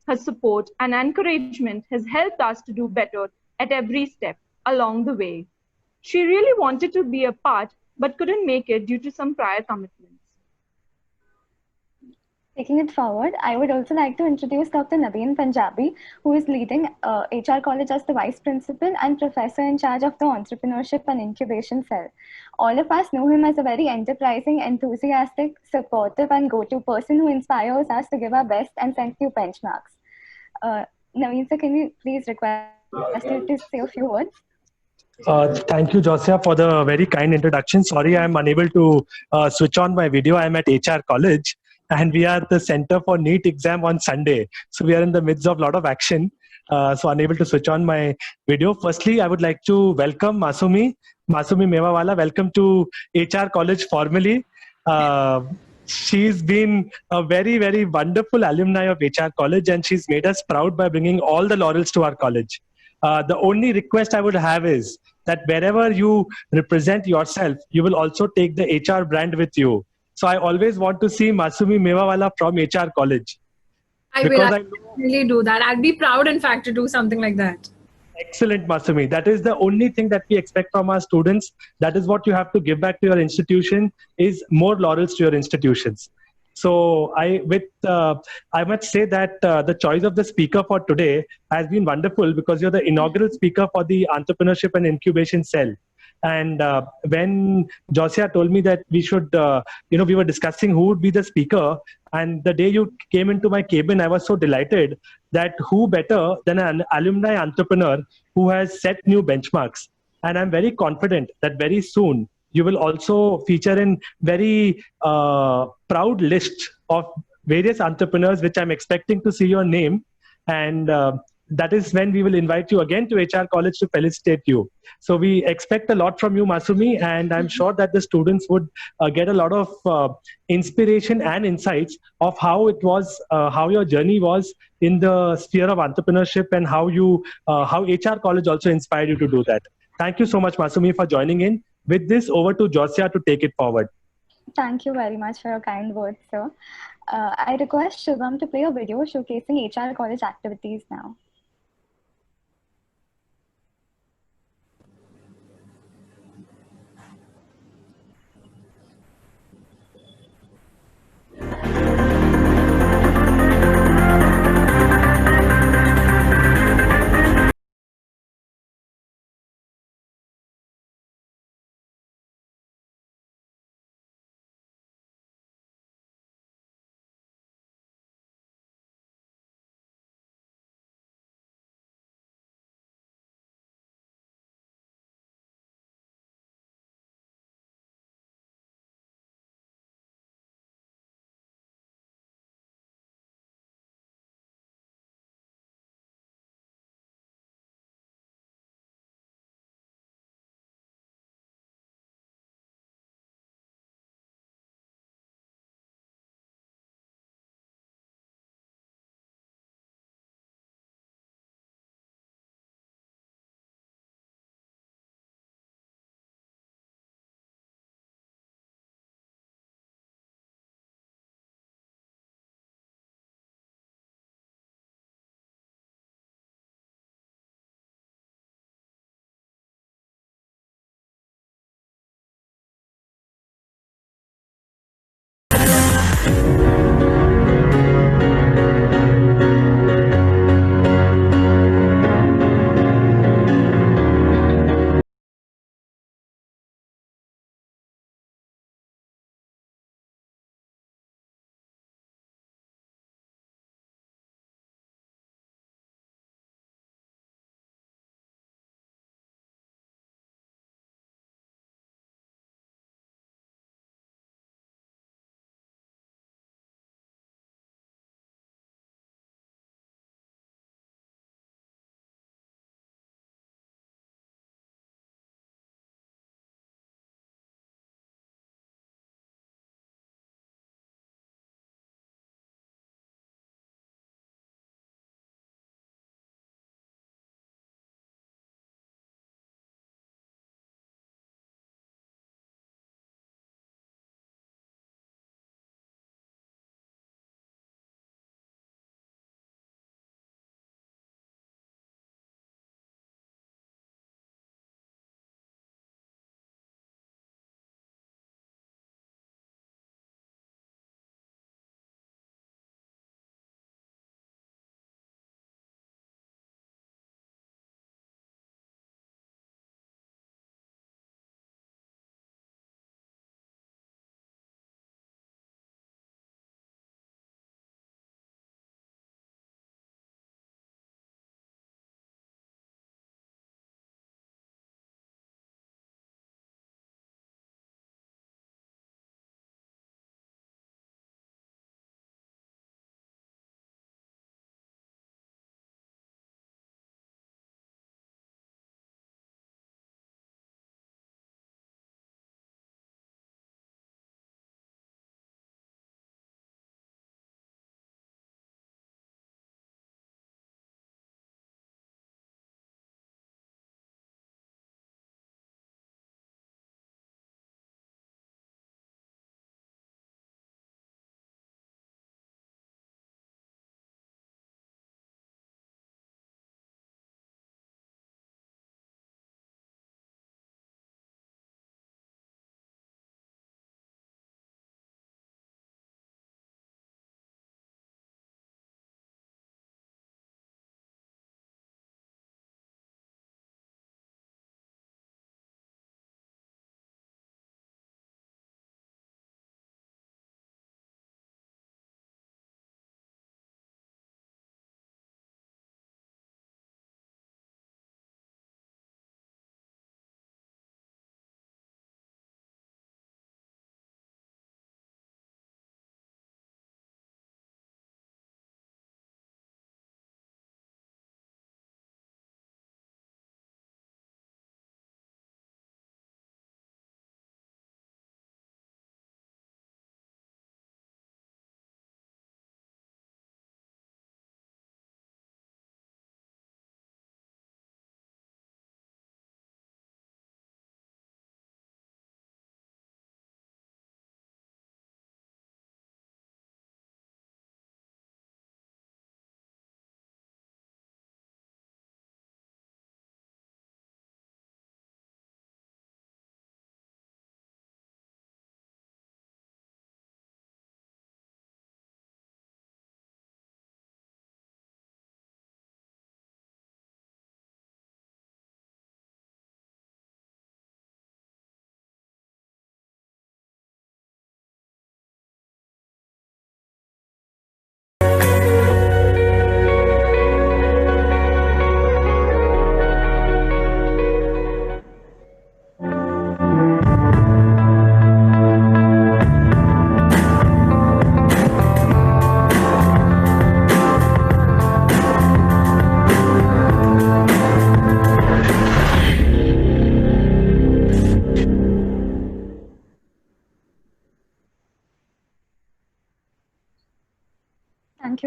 Her support and encouragement has helped us to do better at every step along the way. She really wanted to be a part but couldn't make it due to some prior commitments. Taking it forward, I would also like to introduce Dr. Naveen Punjabi, who is leading HR College as the Vice Principal and Professor in charge of the Entrepreneurship and Incubation Cell. All of us know him as a very enterprising, enthusiastic, supportive, and go-to person who inspires us to give our best and set new benchmarks. Uh, Naveen sir, can we please request you to say a few words? Thank you, Josia, for the very kind introduction. Sorry, I'm unable to switch on my video. I'm at HR College, and we are at the Center for NEET exam on Sunday. So we are in the midst of a lot of action. So unable to switch on my video. Firstly, I would like to welcome Masumi Mewawala. Welcome to HR College formally. She's been a very, very wonderful alumni of HR College, and she's made us proud by bringing all the laurels to our college. The only request I would have is that wherever you represent yourself, you will also take the HR brand with you. So I always want to see Masumi Mewawala from HR College. I will. I really do that. I'd be proud, in fact, to do something like that. Excellent, Masumi. That is the only thing that we expect from our students. That is what you have to give back to your institution, is more laurels to your institutions. So I must say that the choice of the speaker for today has been wonderful, because you're the inaugural speaker for the Entrepreneurship and Incubation Cell. And when Josia told me that we should, we were discussing who would be the speaker. And the day you came into my cabin, I was so delighted that who better than an alumni entrepreneur who has set new benchmarks. And I'm very confident that very soon you will also feature in very proud list of various entrepreneurs, which I'm expecting to see your name. And that is when we will invite you again to HR College to felicitate you. So we expect a lot from you, Masumi, and I'm sure that the students would get a lot of inspiration and insights of how it was, how your journey was in the sphere of entrepreneurship, and how HR College also inspired you to do that. Thank you so much, Masumi, for joining in. With this, over to Josia to take it forward. Thank you very much for your kind words, sir. I request Shivam to play a video showcasing HR College activities now.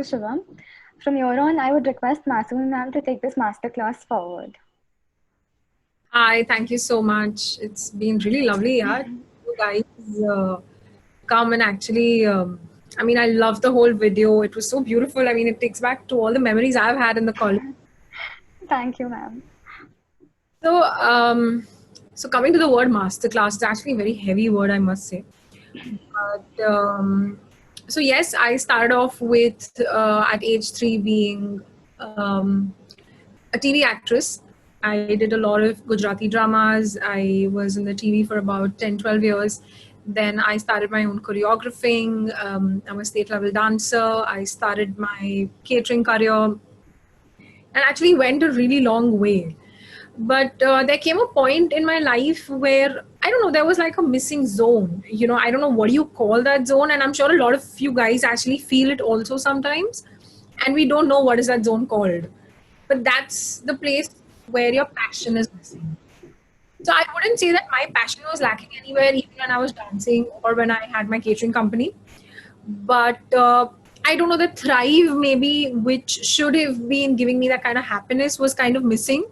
Shivam. From here on, I would request Masumi ma'am to take this masterclass forward. Hi, thank you so much. It's been really lovely, yeah. You guys come and actually, I mean, I love the whole video. It was so beautiful. I mean, it takes back to all the memories I've had in the college. Thank you, ma'am. So coming to the word masterclass, it's actually a very heavy word, I must say. But so yes, I started off with at age 3 being a TV actress. I did a lot of Gujarati dramas. I was in the TV for about 10-12 years. Then I started my own choreographing. I'm a state level dancer. I started my catering career and actually went a really long way. But there came a point in my life where, I don't know, there was like a missing zone. You know, I don't know what you call that zone. And I'm sure a lot of you guys actually feel it also sometimes. And we don't know what is that zone called. But that's the place where your passion is missing. So I wouldn't say that my passion was lacking anywhere, even when I was dancing or when I had my catering company. But I don't know, the thrive maybe, which should have been giving me that kind of happiness, was kind of missing.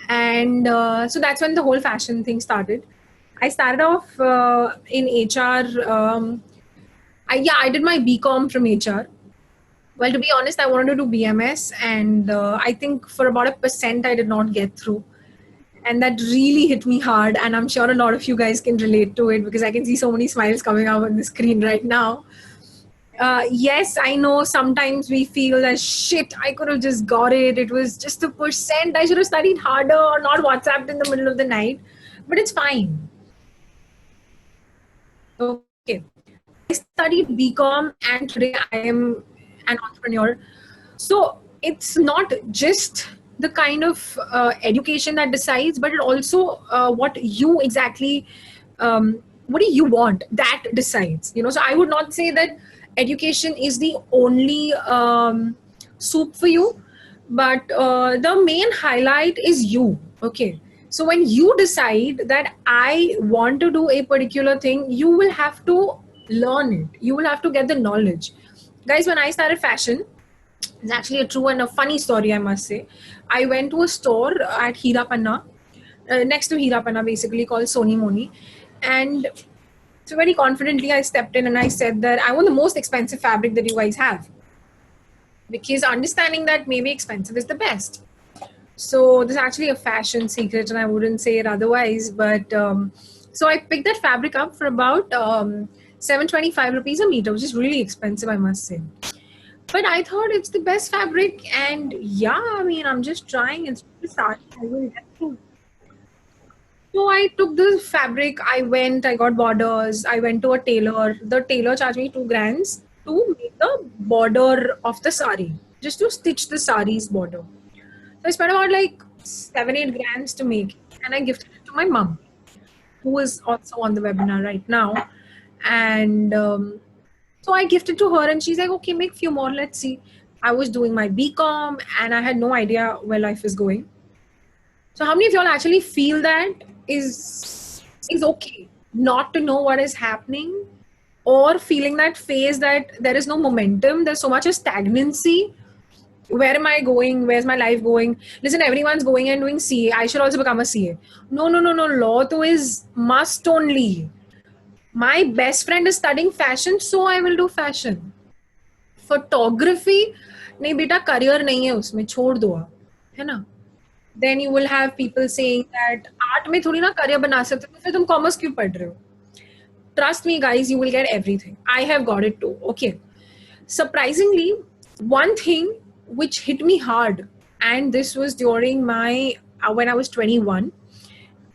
And so that's when the whole fashion thing started. I started off in HR. I did my BCom from HR. Well, to be honest, I wanted to do BMS, and I think for about 1% I did not get through. And that really hit me hard, and I'm sure a lot of you guys can relate to it because I can see so many smiles coming out on the screen right now. Yes, I know sometimes we feel that shit, I could have just got it. It was just 1%. I should have studied harder or not WhatsApped in the middle of the night. But it's fine. Okay. I studied BCom and today I am an entrepreneur. So it's not just the kind of education that decides, but it also what you exactly, what do you want, that decides. You know, so I would not say that education is the only soup for you, but the main highlight is you. Okay, so when you decide that I want to do a particular thing, you will have to learn it. You will have to get the knowledge. Guys, when I started fashion, it's actually a true and a funny story, I must say. I went to a store at Hirapanna, next to Hirapanna, basically, called Sony Moni, and so very confidently I stepped in and I said that I want the most expensive fabric that you guys have, because understanding that maybe expensive is the best. So this is actually a fashion secret and I wouldn't say it otherwise, but so I picked that fabric up for about 725 rupees a meter, which is really expensive, I must say. But I thought it's the best fabric, and yeah, I mean, I'm just trying and start. I will get through. So I took the fabric, I got borders, I went to a tailor. The tailor charged me 2 grands to make the border of the sari, just to stitch the sari's border. So I spent about like 7-8 grands to make it, and I gifted it to my mom, who is also on the webinar right now. And so I gifted to her and she's like, okay, make few more, let's see. I was doing my BCom and I had no idea where life is going. So how many of y'all actually feel that is okay not to know what is happening, or feeling that phase that there is no momentum, there's so much of stagnancy? Where am I going? Where's my life going? Listen, everyone's going and doing CA. I should also become a CA. No. Law to is must only. My best friend is studying fashion, so I will do fashion. Photography, नहीं बेटा career नहीं है उसमें, छोड़ दो आप, है ना? Then you will have people saying that art में थोड़ी ना career बना सकते हो, फिर तुम commerce क्यों पढ़ रहे हो? Trust me, guys, you will get everything. I have got it too. Okay. Surprisingly, one thing which hit me hard, and this was during my when I was 21.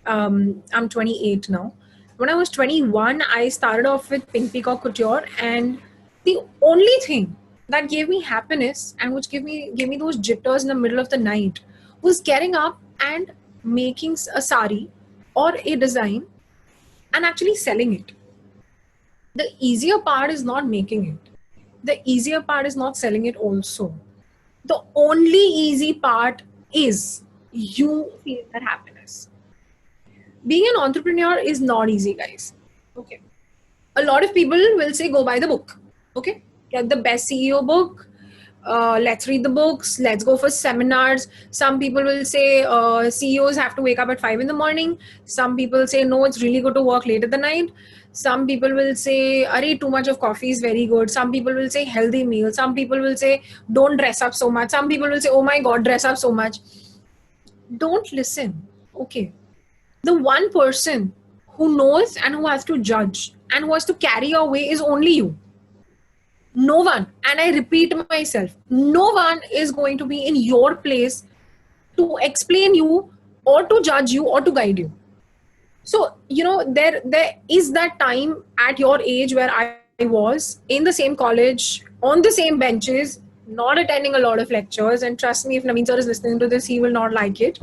I'm 28 now. When I was 21, I started off with Pink Peacock Couture, and the only thing that gave me happiness and which gave me those jitters in the middle of the night was getting up and making a sari or a design and actually selling it. The easier part is not making it. The easier part is not selling it also. The only easy part is you feel that happiness. Being an entrepreneur is not easy, guys. Okay. A lot of people will say, go buy the book. Okay. Get the best CEO book. let's read the books, let's go for seminars. Some people will say CEOs have to wake up at 5 in the morning. Some people say, no, it's really good to work late at the night. Some people will say, Arey, too much of coffee is very good. Some people will say healthy meal. Some people will say, don't dress up so much. Some people will say, oh my God, dress up so much. Don't listen. Okay. The one person who knows and who has to judge and who has to carry your way is only you. No one, and I repeat myself, no one is going to be in your place to explain you or to judge you or to guide you. So, there is that time at your age where I was in the same college, on the same benches, not attending a lot of lectures. And trust me, if Naveen sir is listening to this, he will not like it.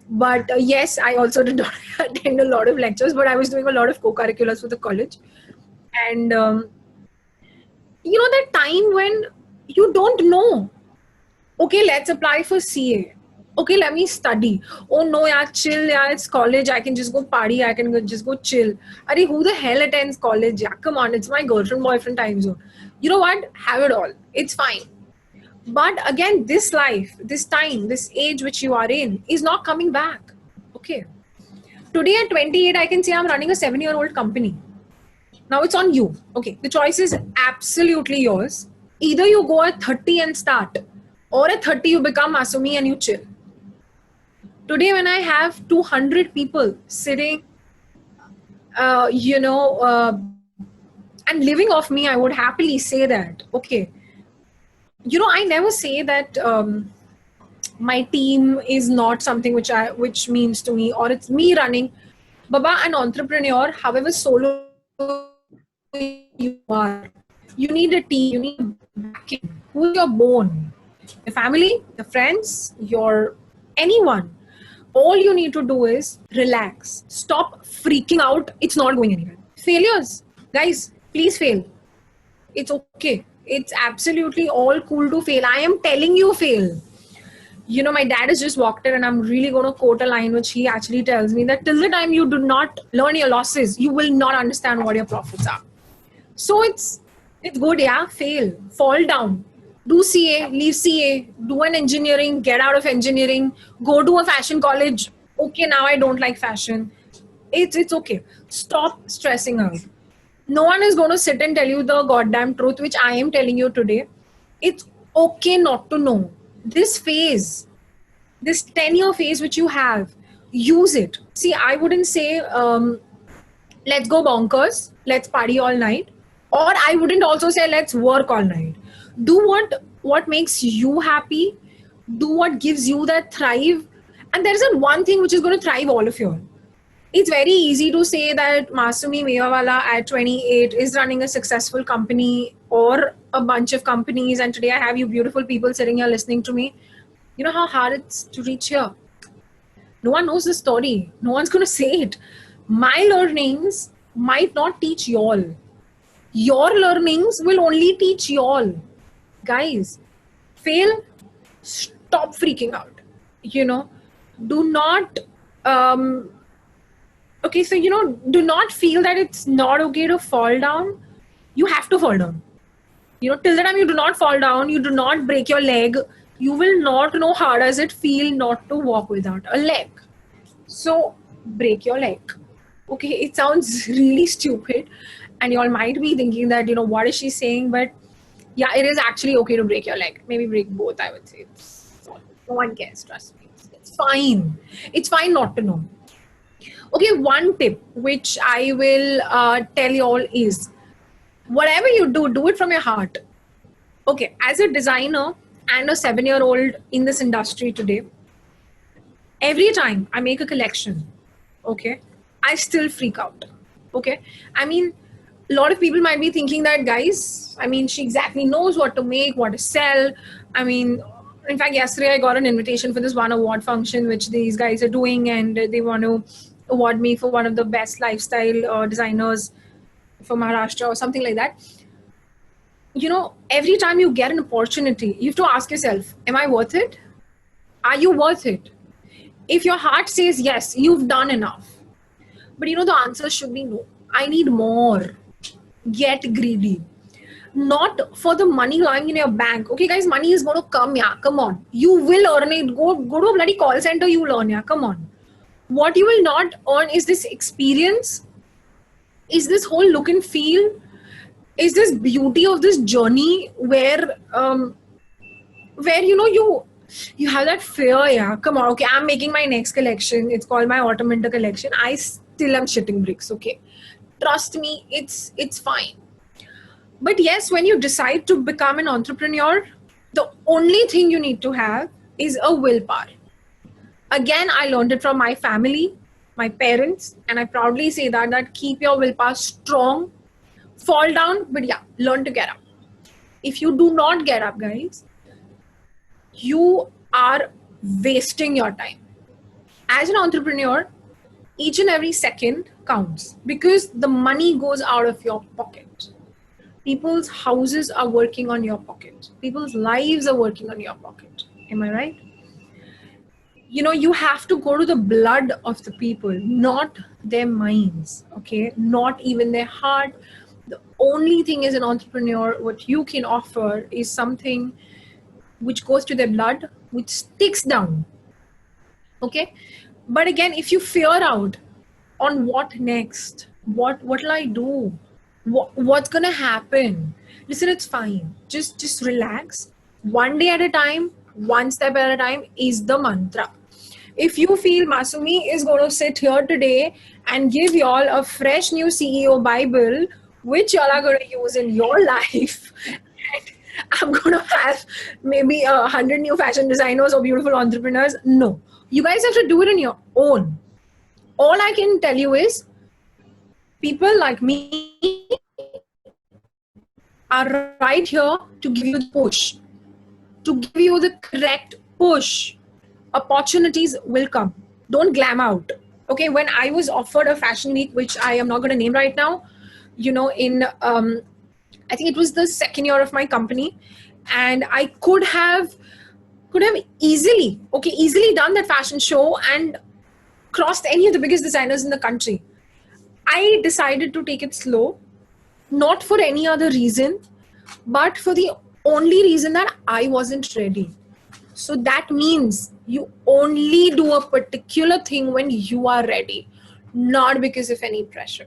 But yes, I also did not attend a lot of lectures, but I was doing a lot of co-curriculars for the college. And that time when you don't know, okay, let's apply for CA. Okay, let me study. Oh no, yeah, chill, yeah, it's college. I can just go party. I can just go chill. Arey, who the hell attends college? Yeah, come on, it's my girlfriend, boyfriend time zone. You know what? Have it all. It's fine. But again, this life, this time, this age which you are in is not coming back. Okay. Today at 28, I can say I'm running a 7-year-old company. Now it's on you. Okay. The choice is absolutely yours. Either you go at 30 and start, or at 30 you become Masumi and you chill. Today when I have 200 people sitting, and living off me, I would happily say that, okay, I never say that my team is not something which means to me, or it's me running. Baba, an entrepreneur, however solo you are, you need a team, you need backing. Who is your bone? Your family, your friends, your anyone. All you need to do is relax. Stop freaking out. It's not going anywhere. Failures. Guys, please fail. It's okay. It's absolutely all cool to fail. I am telling you, fail. My dad has just walked in, and I'm really going to quote a line which he actually tells me, that till the time you do not learn your losses, you will not understand what your profits are. So it's good, yeah, fail, fall down, do CA, leave CA, do an engineering, get out of engineering, go to a fashion college. Okay, now I don't like fashion. It's okay. Stop stressing out. No one is going to sit and tell you the goddamn truth, which I am telling you today. It's okay not to know. This phase, this 10-year phase which you have, use it. See, I wouldn't say, let's go bonkers, let's party all night. Or I wouldn't also say, let's work all night. Do what makes you happy. Do what gives you that thrive. And there isn't one thing which is going to thrive all of you. It's very easy to say that Masumi Mewawala at 28 is running a successful company or a bunch of companies, and today I have you beautiful people sitting here listening to me. You know how hard it's to reach here. No one knows the story. No one's going to say it. My learnings might not teach y'all. Your learnings will only teach y'all. Guys, fail, stop freaking out. Do not... Okay, so, do not feel that it's not okay to fall down. You have to fall down. Till the time you do not fall down, you do not break your leg, you will not know how does it feel not to walk without a leg. So, break your leg. Okay, it sounds really stupid. And you all might be thinking that, what is she saying? But yeah, it is actually okay to break your leg. Maybe break both, I would say. No one cares, trust me. It's fine. It's fine not to know. Okay, one tip which I will tell you all is, whatever you do it from your heart. Okay, as a designer and a 7-year-old in this industry today, every time I make a collection, okay, I still freak out. Okay, I mean, a lot of people might be thinking that, guys, I mean, she exactly knows what to make, what to sell. I mean, in fact, yesterday I got an invitation for this one award function which these guys are doing, and they want to award me for one of the best lifestyle designers for Maharashtra or something like that. Every time you get an opportunity, you have to ask yourself, am I worth it? Are you worth it? If your heart says yes, you've done enough. But the answer should be no. I need more. Get greedy. not for the money lying in your bank. Okay, guys, money is going to come. Yeah, come on. You will earn it. Go to a bloody call center. You will earn. Yeah, come on. What you will not earn is this experience, is this whole look and feel, is this beauty of this journey where you have that fear. Yeah, come on. Okay, I'm making my next collection. It's called my autumn winter collection. I still am shitting bricks. Okay, trust me, it's fine. But yes, when you decide to become an entrepreneur, the only thing you need to have is a willpower. Again, I learned it from my family, my parents, and I proudly say that keep your willpower strong. Fall down, but yeah, learn to get up. If you do not get up, guys, you are wasting your time. As an entrepreneur, each and every second counts because the money goes out of your pocket. People's houses are working on your pocket. People's lives are working on your pocket. Am I right? You have to go to the blood of the people, not their minds, okay? Not even their heart. The only thing as an entrepreneur, what you can offer is something which goes to their blood, which sticks down, okay? But again, if you fear out on what next, what will I do? What's gonna happen? Listen, it's fine. Just relax. One day at a time, one step at a time is the mantra. If you feel Masumi is going to sit here today and give y'all a fresh new CEO Bible, which y'all are going to use in your life, and I'm going to have maybe 100 new fashion designers or beautiful entrepreneurs. No, you guys have to do it on your own. All I can tell you is people like me are right here to give you the push, to give you the correct push. Opportunities will come. Don't glam out. Okay, when I was offered a fashion week, which I am not going to name right now, in I think it was the second year of my company, and I could have easily done that fashion show and crossed any of the biggest designers in the country. I decided to take it slow, not for any other reason, but for the only reason that I wasn't ready. So that means you only do a particular thing when you are ready, not because of any pressure.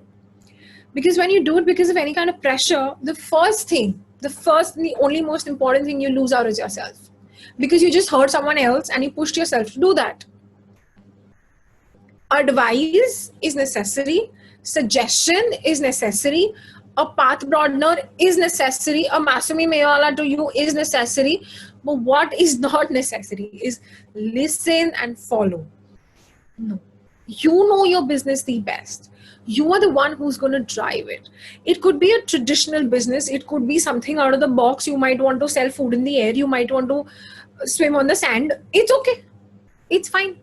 Because when you do it because of any kind of pressure, the first and the only most important thing you lose out is yourself. Because you just heard someone else and you pushed yourself to do that. Advice is necessary. Suggestion is necessary. A path broadener is necessary. A Masumi Mewala to you is necessary. But what is not necessary is listen and follow. No. You know your business the best. You are the one who's going to drive it. It could be a traditional business. It could be something out of the box. You might want to sell food in the air. You might want to swim on the sand. It's okay. It's fine.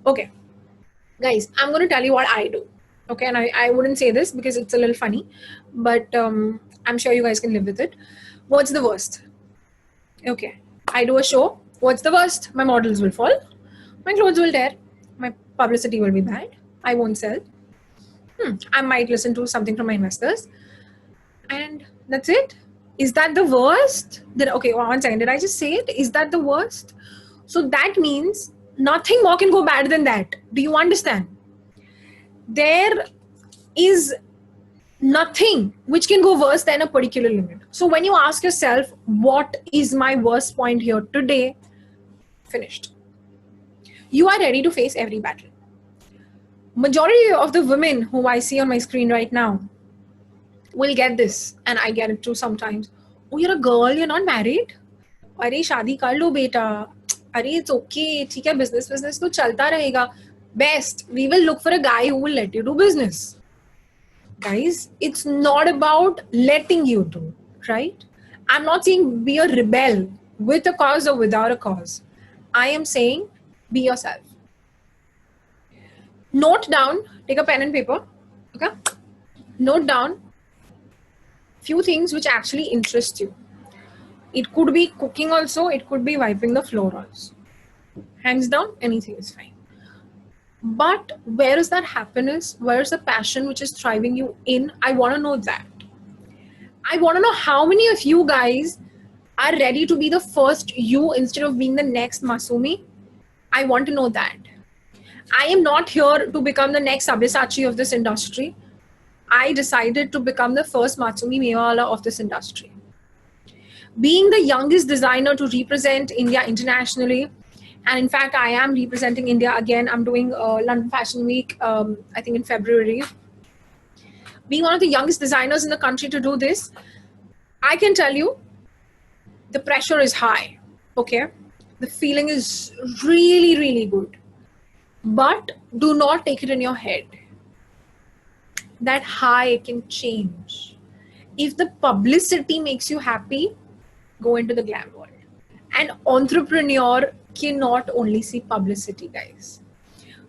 Okay. Guys, I'm going to tell you what I do. Okay, and I wouldn't say this because it's a little funny, but I'm sure you guys can live with it. What's the worst? Okay, I do a show. What's the worst? My models will fall. My clothes will tear. My publicity will be bad. I won't sell. I might listen to something from my investors. And that's it. Is that the worst? Okay, 1 second. Did I just say it? Is that the worst? So that means nothing more can go bad than that. Do you understand? There is nothing which can go worse than a particular limit. So when you ask yourself, what is my worst point here today? Finished. You are ready to face every battle. Majority of the women who I see on my screen right now will get this, and I get it too sometimes. Oh, you're a girl, you're not married? Arey, shaadi kar lo beta. Arey, it's okay. ठीक है, business तो चलता रहेगा. Best, we will look for a guy who will let you do business. Guys, it's not about letting you do, right? I'm not saying be a rebel with a cause or without a cause. I am saying be yourself. Note down, take a pen and paper, okay? Note down few things which actually interest you. It could be cooking also, it could be wiping the floor also. Hands down, anything is fine. But where is that happiness? Where is the passion which is thriving you in? I want to know that. I want to know how many of you guys are ready to be the first you instead of being the next Masumi. I want to know that. I am not here to become the next Sabyasachi of this industry. I decided to become the first Matsumi Mewala of this industry. Being the youngest designer to represent India internationally, and in fact, I am representing India again. I'm doing London Fashion Week, I think in February. Being one of the youngest designers in the country to do this, I can tell you, the pressure is high, okay? The feeling is really, really good. But do not take it in your head. That high can change. If the publicity makes you happy, go into the glam world. An entrepreneur cannot only see publicity, guys.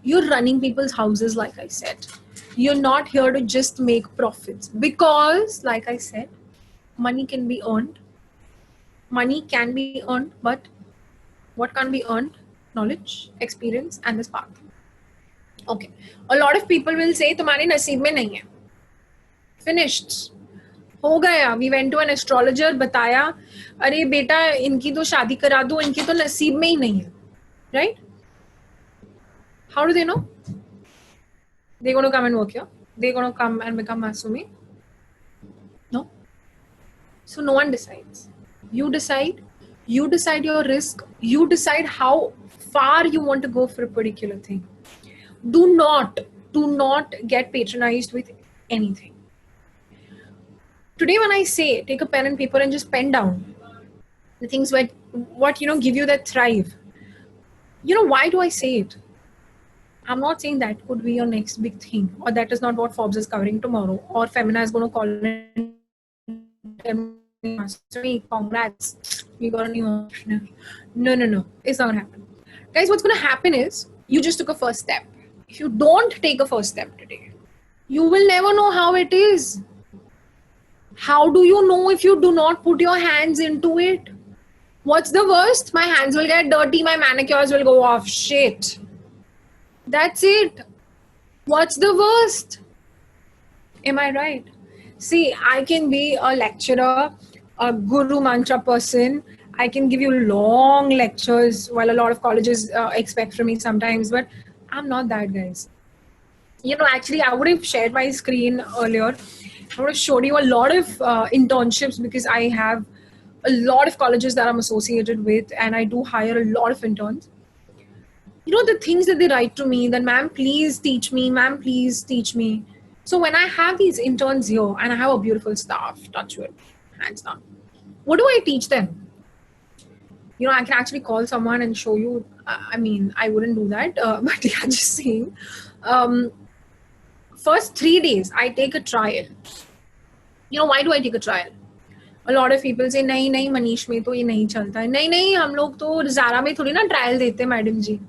You're running people's houses, like I said. You're not here to just make profits because, like I said, money can be earned. Money can be earned, but what can be earned? Knowledge, experience, and the spark. Okay. A lot of people will say, तुम्हारे नसीब में नहीं है. Finished. हो गया. We went to an astrologer, बताया, अरे बेटा इनकी तो शादी करा दो, इनकी तो नसीब में ही नहीं है. Right? How do they know? They're going to come and work here. They're going to come and become Masumi. No. So no one decides. You decide. You decide your risk. You decide how far you want to go for a particular thing. Do not get patronized with anything. Today when I say take a pen and paper and just pen down the things what give you that thrive. Why do I say it? I'm not saying that could be your next big thing, or that is not what Forbes is covering tomorrow, or Femina is going to call it and tell me, congrats, you got a new entrepreneur. No, it's not going to happen. Guys, what's going to happen is you just took a first step. If you don't take a first step today, you will never know how it is. How do you know if you do not put your hands into it? What's the worst? My hands will get dirty, my manicures will go off. Shit. That's it. What's the worst? Am I right? See, I can be a lecturer, a guru mantra person. I can give you long lectures, while a lot of colleges expect from me sometimes, but I'm not that, guys. Actually, I would have shared my screen earlier. I would have showed you a lot of internships, because I have a lot of colleges that I'm associated with, and I do hire a lot of interns. The things that they write to me, that ma'am, please teach me, ma'am, please teach me. So when I have these interns here, and I have a beautiful staff, touch wood, hands down, what do I teach them? I can actually call someone and show you. I wouldn't do that, but yeah, just saying. First 3 days, I take a trial. Why do I take a trial? A lot of people say, नहीं मनीष में तो ये नहीं चलता है. नहीं हम लोग तो ज़ारा में थोड़ी ना ट्रायल देते madam ji.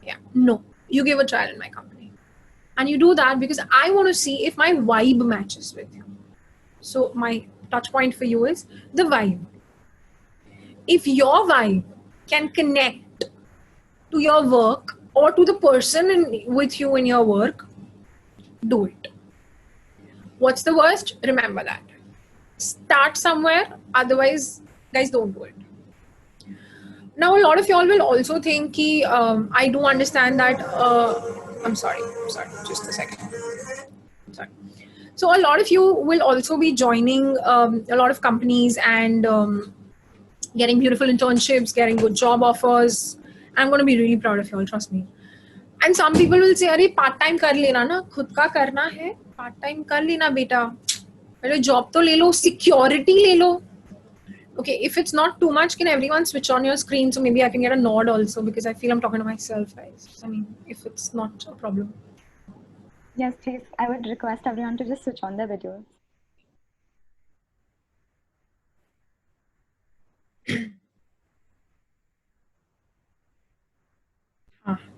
Yeah, no, you give a trial in my company, and you do that because I want to see if my vibe matches with you. So my touch point for you is the vibe. If your vibe can connect to your work or to the person with you in your work, do it. What's the worst? Remember that. Start somewhere. Otherwise, guys, don't do it. Now, a lot of y'all will also think I do understand that. I'm sorry, just a second. Sorry. So a lot of you will also be joining a lot of companies and getting beautiful internships, getting good job offers. I'm going to be really proud of y'all, trust me. And some people will say, "Arey, part-time kar lena na, khud ka karna hai, part-time kar lena beta. Pehle job to le lo, security le lo." Okay, if it's not too much, can everyone switch on your screen so maybe I can get a nod also, because I feel I'm talking to myself, guys. If it's not a problem. Yes, please. I would request everyone to just switch on their videos.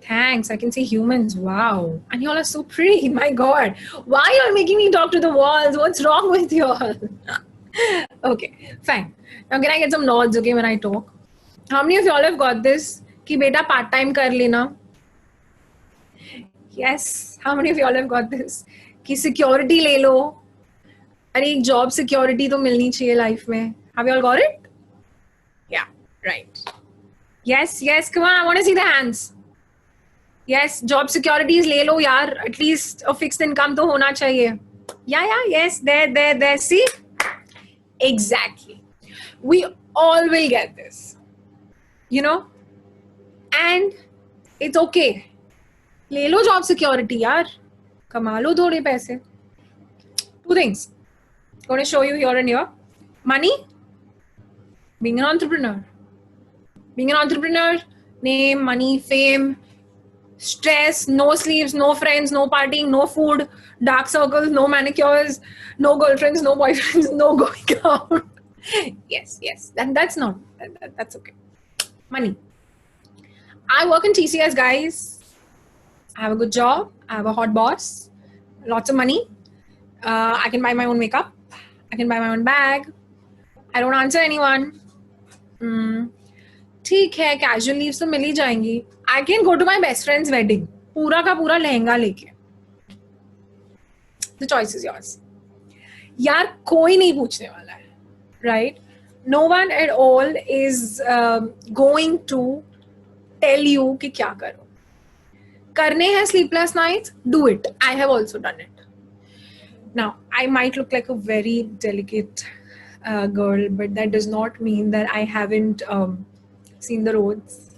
Thanks. I can see humans. Wow. And y'all are so pretty. My God. Why are you making me talk to the walls? What's wrong with y'all? Okay, fine. Now can I get some nods, okay, when I talk? How many of y'all have got this? Ki beta part-time kar lena. Yes. How many of y'all have got this? Ki security le lo. अरे एक job security तो मिलनी चाहिए life में. Have you all got it? Yeah, right. Yes, come on, I want to see the hands. Yes, job securities ले लो यार, at least a fixed income तो होना चाहिए. Yeah, yes, there, see? Exactly. We all will get this, you know? And it's okay. ले लो job security यार, कमा लो थोड़े पैसे. Two things. I'm going to show you here and here. Money, being an entrepreneur. Being an entrepreneur, name, money, fame, stress, no sleeps, no friends, no partying, no food, dark circles, no manicures, no girlfriends, no boyfriends, no going out. Yes. And that's okay. Money. I work in TCS, guys. I have a good job. I have a hot boss. Lots of money. I can buy my own makeup. I can buy my own bag. I don't answer anyone. ठीक है, casual leaves तो मिल ही जाएंगी. I can go to my best friend's wedding. पूरा का पूरा लहंगा लेके. The choice is yours. यार कोई नहीं पूछने वाला है, right? No one at all is going to tell you कि क्या करो. करने हैं sleepless nights, do it. I have also done it. Now, I might look like a very delicate girl, but that does not mean that I haven't seen the roads.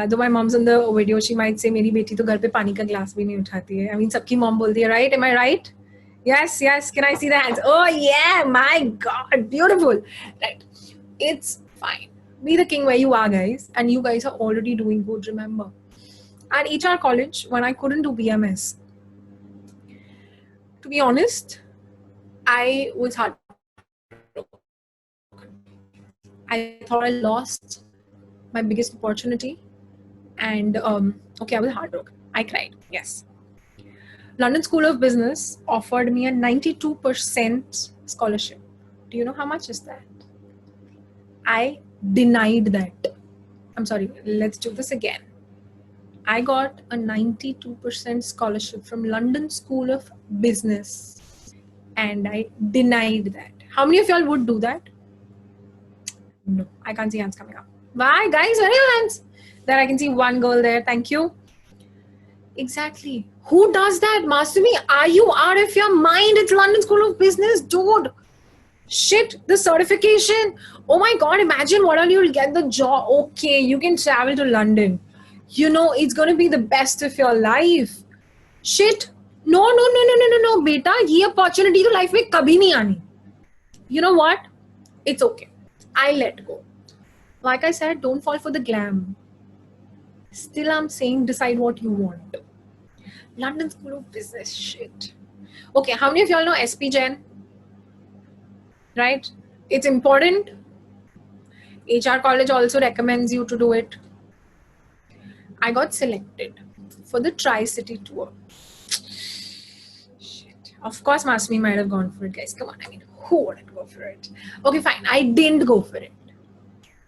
Though my mom's in the video, she might say, "मेरी बेटी तो घर पे पानी का glass भी नहीं उठाती है." I mean, सबकी mom बोलती है, right? Am I right? Yes. Can I see the hands? Oh yeah, my God, beautiful. Right. It's fine. Be the king where you are, guys. And you guys are already doing good, remember. At HR college, when I couldn't do BMS, to be honest, I was heartbroken. I thought I lost my biggest opportunity. And I was heartbroken. I cried, yes. London School of Business offered me a 92% scholarship. Do you know how much is that? I denied that. I'm sorry, let's do this again. I got a 92% scholarship from London School of Business and I denied that. How many of y'all would do that? No, I can't see hands coming up. Why, guys? Where are your hands? There, I can see one girl there. Thank you. Exactly. Who does that? Masumi, are you out of your mind? It's London School of Business, dude. Shit, the certification. Oh my God, imagine what all you'll get the job. Okay, you can travel to London. You know, it's going to be the best of your life. Shit. No, beta, ye opportunity to life mein kabhi nahi aani. You know what? It's okay. I let go. Like I said, don't fall for the glam. Still, I'm saying decide what you want. London School of Business, shit. Okay, how many of y'all know SP Jain? Right? It's important. HR college also recommends you to do it. I got selected for the Tri-City tour. Shit. Of course, Masmi might have gone for it, guys. Come on, I mean, who wouldn't go for it? Okay, fine. I didn't go for it.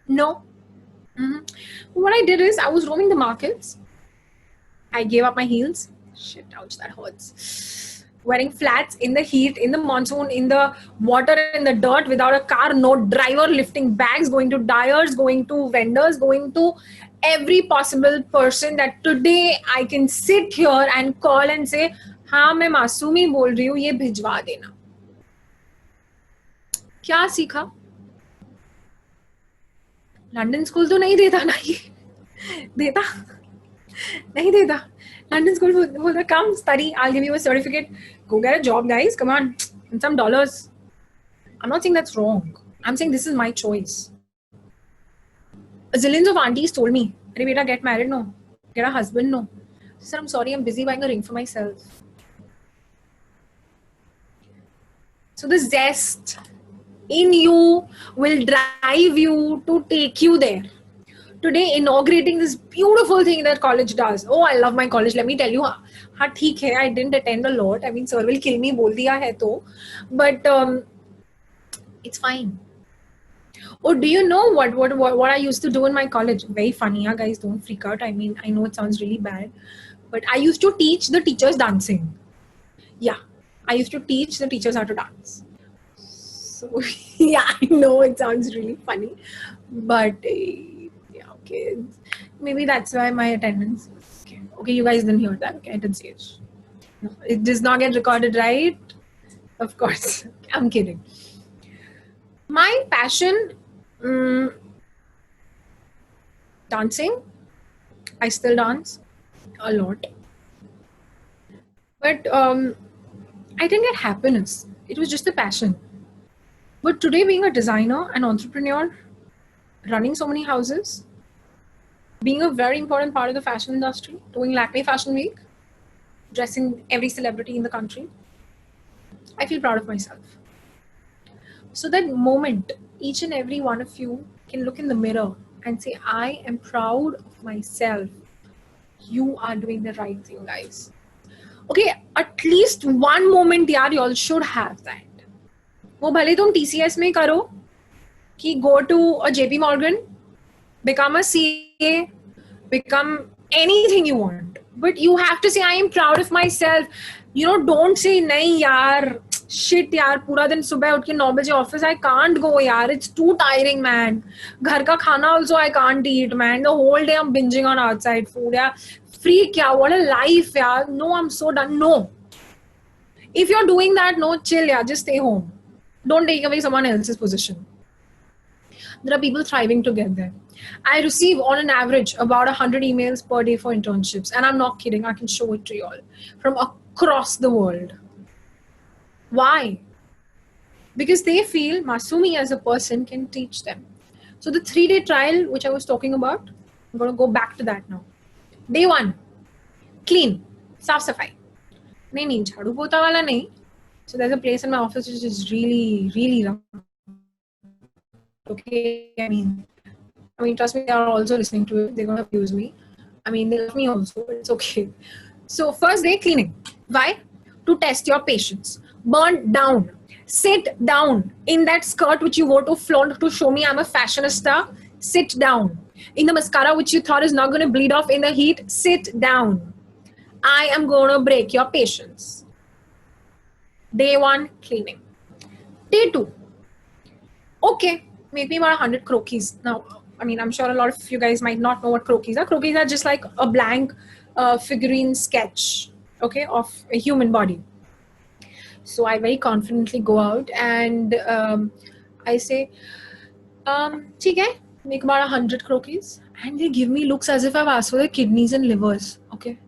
No. What I did is I was roaming the markets. I gave up my heels. Shit, ouch, that hurts. Wearing flats in the heat, in the monsoon, in the water, in the dirt, without a car, no driver, lifting bags, going to dyers, going to vendors, going to every possible person that today I can sit here and call and say, हाँ मैं मासूमी बोल रही हूँ, ये भिजवा देना. क्या सीखा? लंदन स्कूल तो नहीं देता ना ये. देता? नहीं देता. London School will come study. I'll give you a certificate. Go get a job, guys. Come on, and some dollars. I'm not saying that's wrong. I'm saying this is my choice. Zillions of aunties told me, "Hey, beta, get married, no. Get a husband, no." I said, "I'm sorry, I'm busy buying a ring for myself." So the zest in you will drive you to take you there. Today, inaugurating this beautiful thing that college does. Oh, I love my college. Let me tell you, हाँ ठीक है, I didn't attend a lot. I mean, sir will kill me, बोल दिया है तो, but it's fine. Oh, do you know what I used to do in my college? Very funny, huh, guys. Don't freak out. I mean, I know it sounds really bad, but I used to teach the teachers dancing. Yeah, I used to teach the teachers how to dance. So yeah, I know it sounds really funny, but yeah, okay. Maybe that's why my attendance. Okay, you guys didn't hear that. Okay, I didn't say it. No, it does not get recorded, right? Of course, I'm kidding. My passion, dancing. I still dance a lot, but I didn't get happiness. It was just a passion. But today, being a designer, an entrepreneur, running so many houses, being a very important part of the fashion industry, doing Lakme Fashion Week, dressing every celebrity in the country, I feel proud of myself. So that moment, each and every one of you can look in the mirror and say, I am proud of myself. You are doing the right thing, guys. Okay, at least one moment, yaar, you all should have that. वो भले तुम TCS में करो कि go to a JP Morgan, become a CA, become anything you want. But you have to say, I am proud of myself. You know, don't say, nahi yaar, shit yaar, पूरा दिन सुबह उठ के 9 बजे office, I can't go yaar, it's too tiring, man. घर का खाना also I can't eat, man. The whole day I'm binging on outside food, yeah. Freak, yeah, what a life, yeah. No, I'm so done. No. If you're doing that, no, chill, yeah, just stay home. Don't take away someone else's position. There are people thriving to get there. I receive on an average about 100 emails per day for internships. And I'm not kidding. I can show it to you all from across the world. Why? Because they feel Masumi as a person can teach them. So the 3-day trial, which I was talking about, I'm going to go back to that now. Day 1, clean, saaf safai. Nahi, jhadu pota wala nahi. So there's a place in my office which is really, really rough. Okay, I mean, trust me, they are also listening to it. They're going to abuse me. I mean, they love me also, but it's okay. So first day, cleaning. Why? To test your patience. Burn down. Sit down in that skirt which you wore to flaunt to show me I'm a fashionista. Sit down. In the mascara which you thought is not going to bleed off in the heat. Sit down. I am going to break your patience. Day 1, cleaning. Day 2. Okay, make me about 100 croquis. Now, I mean, I'm sure a lot of you guys might not know what croquis are. Croquis are just like a blank figurine sketch, okay, of a human body. So I very confidently go out and I say, ठीक है, make about 100 croquis. And they give me looks as if I've asked for their kidneys and livers, okay?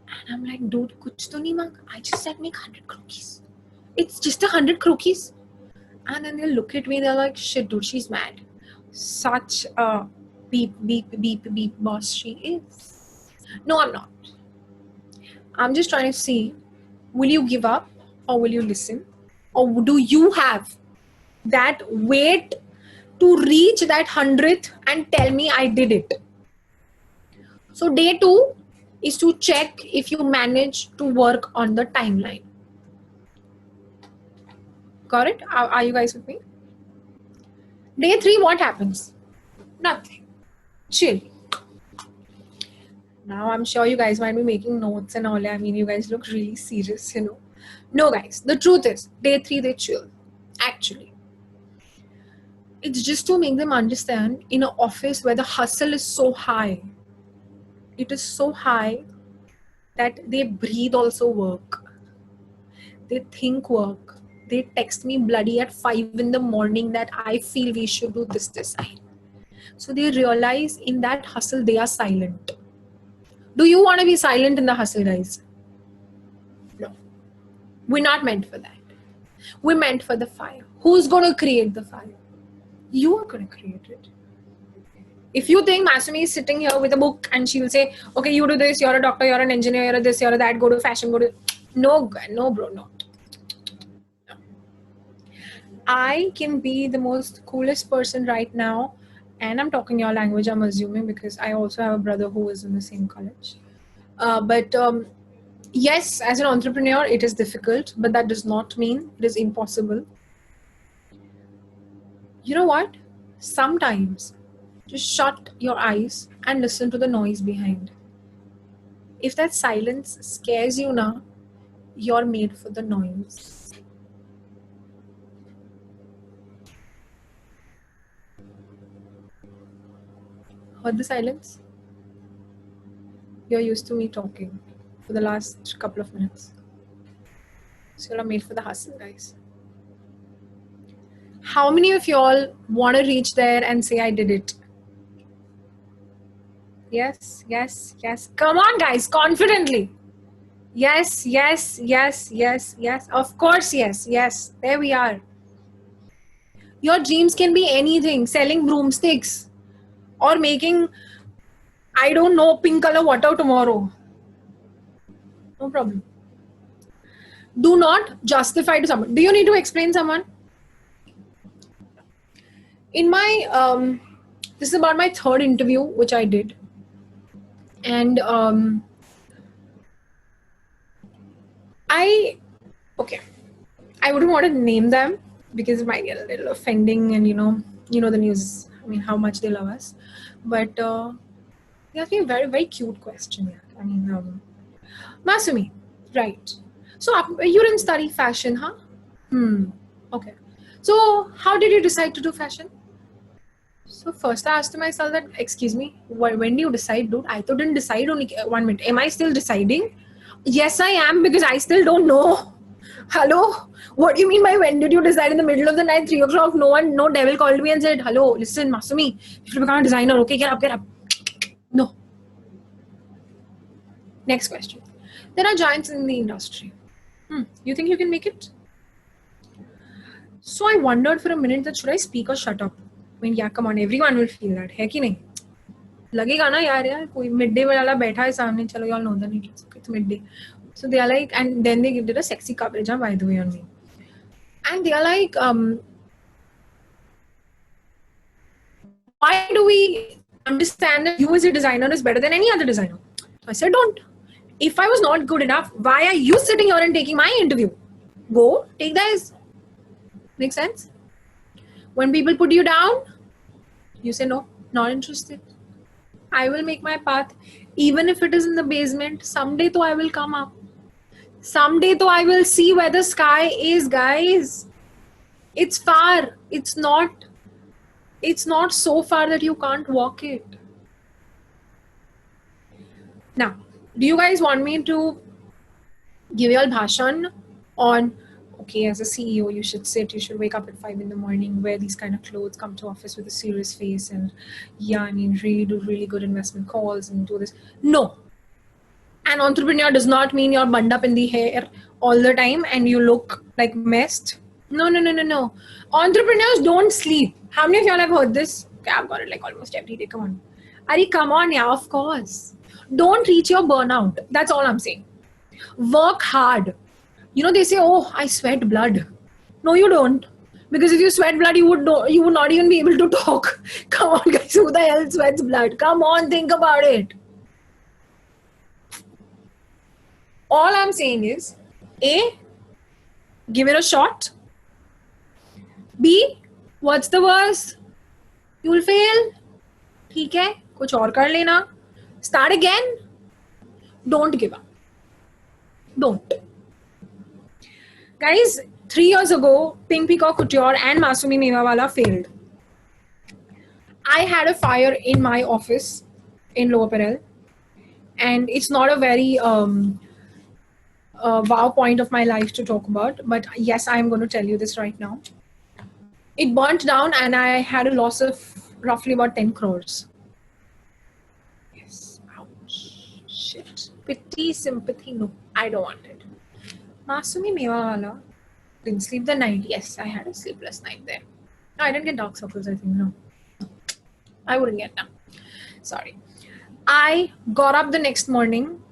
And I'm like, dude, kuch to nahi manga. I just said make 100 croquis. It's just 100 croquis. And then they'll look at me, they're like, shit, dude, she's mad. Such a beep, beep, beep, beep boss she is. No, I'm not. I'm just trying to see, will you give up or will you listen? Or do you have that weight to reach that 100th and tell me I did it? So day 2 is to check if you manage to work on the timeline. Got it? Are you guys with me? Day 3, what happens? Nothing. Chill. Now I'm sure you guys might be making notes and all. I mean, you guys look really serious, you know. No, guys, the truth is, day 3, they chill. Actually. It's just to make them understand in an office where the hustle is so high. It is so high that they breathe also work. They think work. They text me bloody at 5 in the morning that I feel we should do this design. So they realize in that hustle, they are silent. Do you want to be silent in the hustle, guys? No. We're not meant for that. We're meant for the fire. Who's going to create the fire? You are going to create it. If you think Masumi is sitting here with a book and she will say, okay, you do this, you're a doctor, you're an engineer, you're a this, you're a that, go to fashion, go to... No, bro, no. I can be the most coolest person right now, and I'm talking your language, I'm assuming, because I also have a brother who is in the same college. But yes, as an entrepreneur, it is difficult, but that does not mean it is impossible. You know what? Sometimes just shut your eyes and listen to the noise behind. If that silence scares you now, you're made for the noise. Heard the silence? You're used to me talking for the last couple of minutes. So you're made for the hustle, guys. How many of y'all want to reach there and say, I did it? Yes, yes, yes. Come on, guys, confidently. Yes, yes, yes, yes, yes. Of course, yes, yes. There we are. Your dreams can be anything. Selling broomsticks or making, I don't know, pink color water tomorrow. No problem. Do not justify to someone. Do you need to explain someone? In my, this is about my third interview, which I did. And I wouldn't want to name them because it might get a little offending, and you know the news. I mean, how much they love us. But they asked me a very, very cute question. Yeah. I mean, Masumi, right? So you didn't study fashion, huh? Okay. So how did you decide to do fashion? So first I asked myself that, excuse me, when do you decide, dude? I didn't decide only 1 minute. Am I still deciding? Yes, I am, because I still don't know. Hello? What do you mean by when did you decide? In the middle of the night, 3 o'clock, no devil called me and said, hello, listen, Masumi, you should become a designer. Okay, get up. No. Next question. There are giants in the industry. You think you can make it? So I wondered for a minute that should I speak or shut up? I mean, yeah, come on, everyone will feel that. है कि नहीं? लगेगा ना यार कोई midday वाला बैठा है सामने, चलो y'all know the needs. It's midday. So they are like, and then they did a sexy coverage, by the way, on me. And they are like, why do we understand that you as a designer is better than any other designer? So I said, don't. If I was not good enough, why are you sitting here and taking my interview? Go, take theirs. Make sense? When people put you down, you say, no, not interested. I will make my path. Even if it is in the basement, someday though I will come up. Someday though I will see where the sky is, guys. It's far. It's not so far that you can't walk it. Now, do you guys want me to give you all bhashan on, okay, as a CEO, you should wake up at 5 in the morning, wear these kind of clothes, come to office with a serious face, and yeah, I mean, really do really good investment calls and do this. No. An entrepreneur does not mean you're bundled up in the hair all the time and you look like messed. No. Entrepreneurs don't sleep. How many of y'all have heard this? Okay, I've got it like almost every day. Come on. Ari, come on, yeah, of course. Don't reach your burnout. That's all I'm saying. Work hard. You know, they say, oh, I sweat blood. No, you don't. Because if you sweat blood, you would not even be able to talk. Come on, guys. Who the hell sweats blood? Come on, think about it. All I'm saying is, A, give it a shot. B, what's the worst? You'll fail. ठीक है, कुछ और कर लेना. Start again. Don't give up. Don't. Guys, 3 years ago, Pink Peacock Couture and Masumi Mewawala failed. I had a fire in my office in Lower Parel, and it's not a very wow point of my life to talk about, but yes, I'm going to tell you this right now. It burnt down and I had a loss of roughly about 10 crores. Yes, ouch, shit. Pity, sympathy, no, I don't want it. Masumi Mewawala didn't sleep the night. Yes, I had a sleepless night there. No, I didn't get dark circles, I think, no. I wouldn't get them. Sorry. I got up the next morning.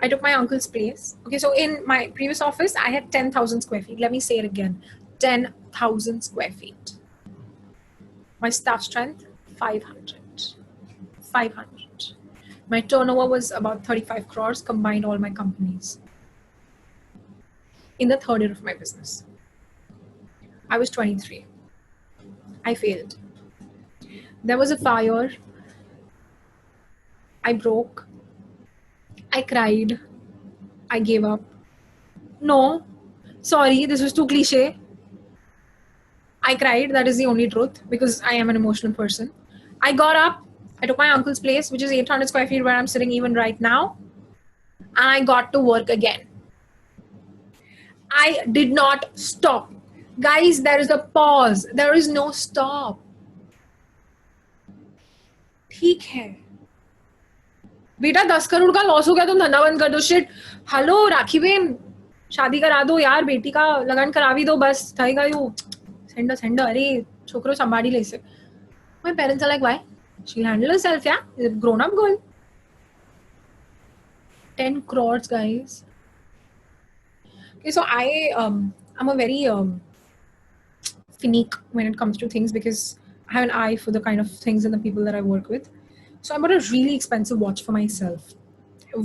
I took my uncle's place. Okay, so in my previous office, I had 10,000 square feet. Let me say it again. 10,000 square feet. My staff strength, 500. 500. My turnover was about 35 crores, combined all my companies. In the third year of my business. I was 23. I failed. There was a fire. I broke. I cried. I gave up. No, sorry, this was too cliche. I cried. That is the only truth because I am an emotional person. I got up. I took my uncle's place, which is 800 square feet where I'm sitting even right now. And I got to work again. I did not stop. Guys, there is a pause. There is no stop. ठीक है बेटा 10 करोड़ का loss हो गया तुम धंधा बंद कर दो शिट हेलो राखी बेन शादी करा दो यार बेटी का लगन करा भी दो बस थाएगा यू सेंडर अरे छोकरो संभाली ले से my parents are like why she'll handle herself yeah she's a grown up girl 10 crores guys okay so I'm a very finique when it comes to things because I have an eye for the kind of things and the people that I work with. So I bought a really expensive watch for myself.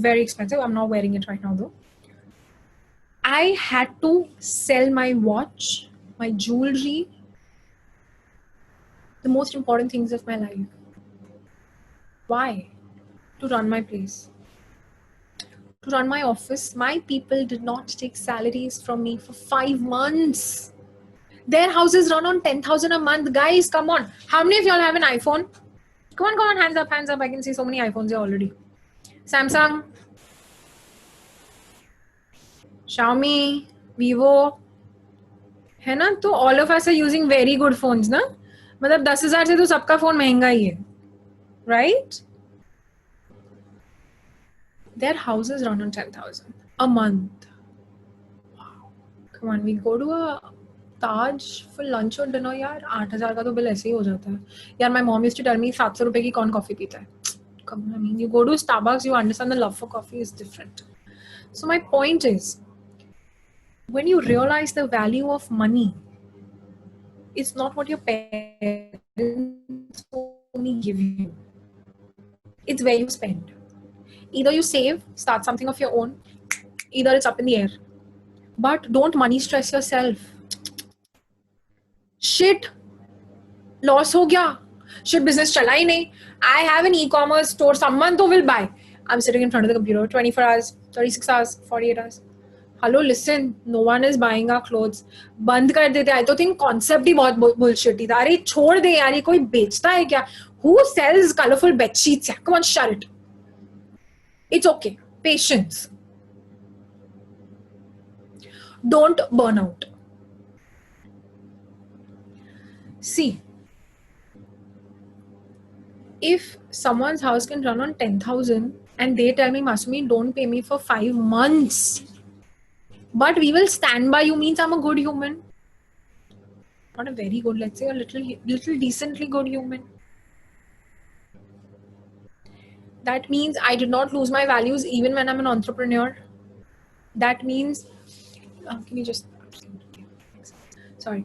Very expensive. I'm not wearing it right now though. I had to sell my watch, my jewelry, the most important things of my life. Why? To run my place. To run my office. My people did not take salaries from me for 5 months. Their houses run on 10,000 a month. Guys, come on. How many of y'all have an iPhone? Come on, hands up. I can see so many iPhones here already. Samsung, Xiaomi, Vivo. है ना? तो all of us are using very good phones, ना? मतलब 10,000 से तो सबका phone महंगा ही है. Right? Their houses run on 10,000 a month. Wow. Come on, we go to a Taj for lunch और dinner यार 8,000 का तो बिल ऐसे ही हो जाता है यार my mom used to tell me 700 रुपए की कौन कॉफी पीता है come on I mean you go to Starbucks you understand the love for coffee is different so my point is when you realize the value of money it's not what your parents only give you it's where you spend either you save start something of your own either it's up in the air but don't money stress yourself shit loss ho gaya shit business chala hi nahi I have an e-commerce store someone to will buy I'm sitting in front of the computer 24 hours 36 hours 48 hours hello listen no one is buying our clothes band kar dete I to think concept hi bahut bullshit hi tha are chhod de yaar ye koi bechta hai kya who sells colorful bed sheets yeah? Come on shut it it's okay patience don't burn out see, if someone's house can run on 10,000 and they tell me, Masumi, don't pay me for 5 months, but we will stand by you means I'm a good human. Not a very good, let's say a little decently good human. That means I did not lose my values even when I'm an entrepreneur. That means, can you just, sorry.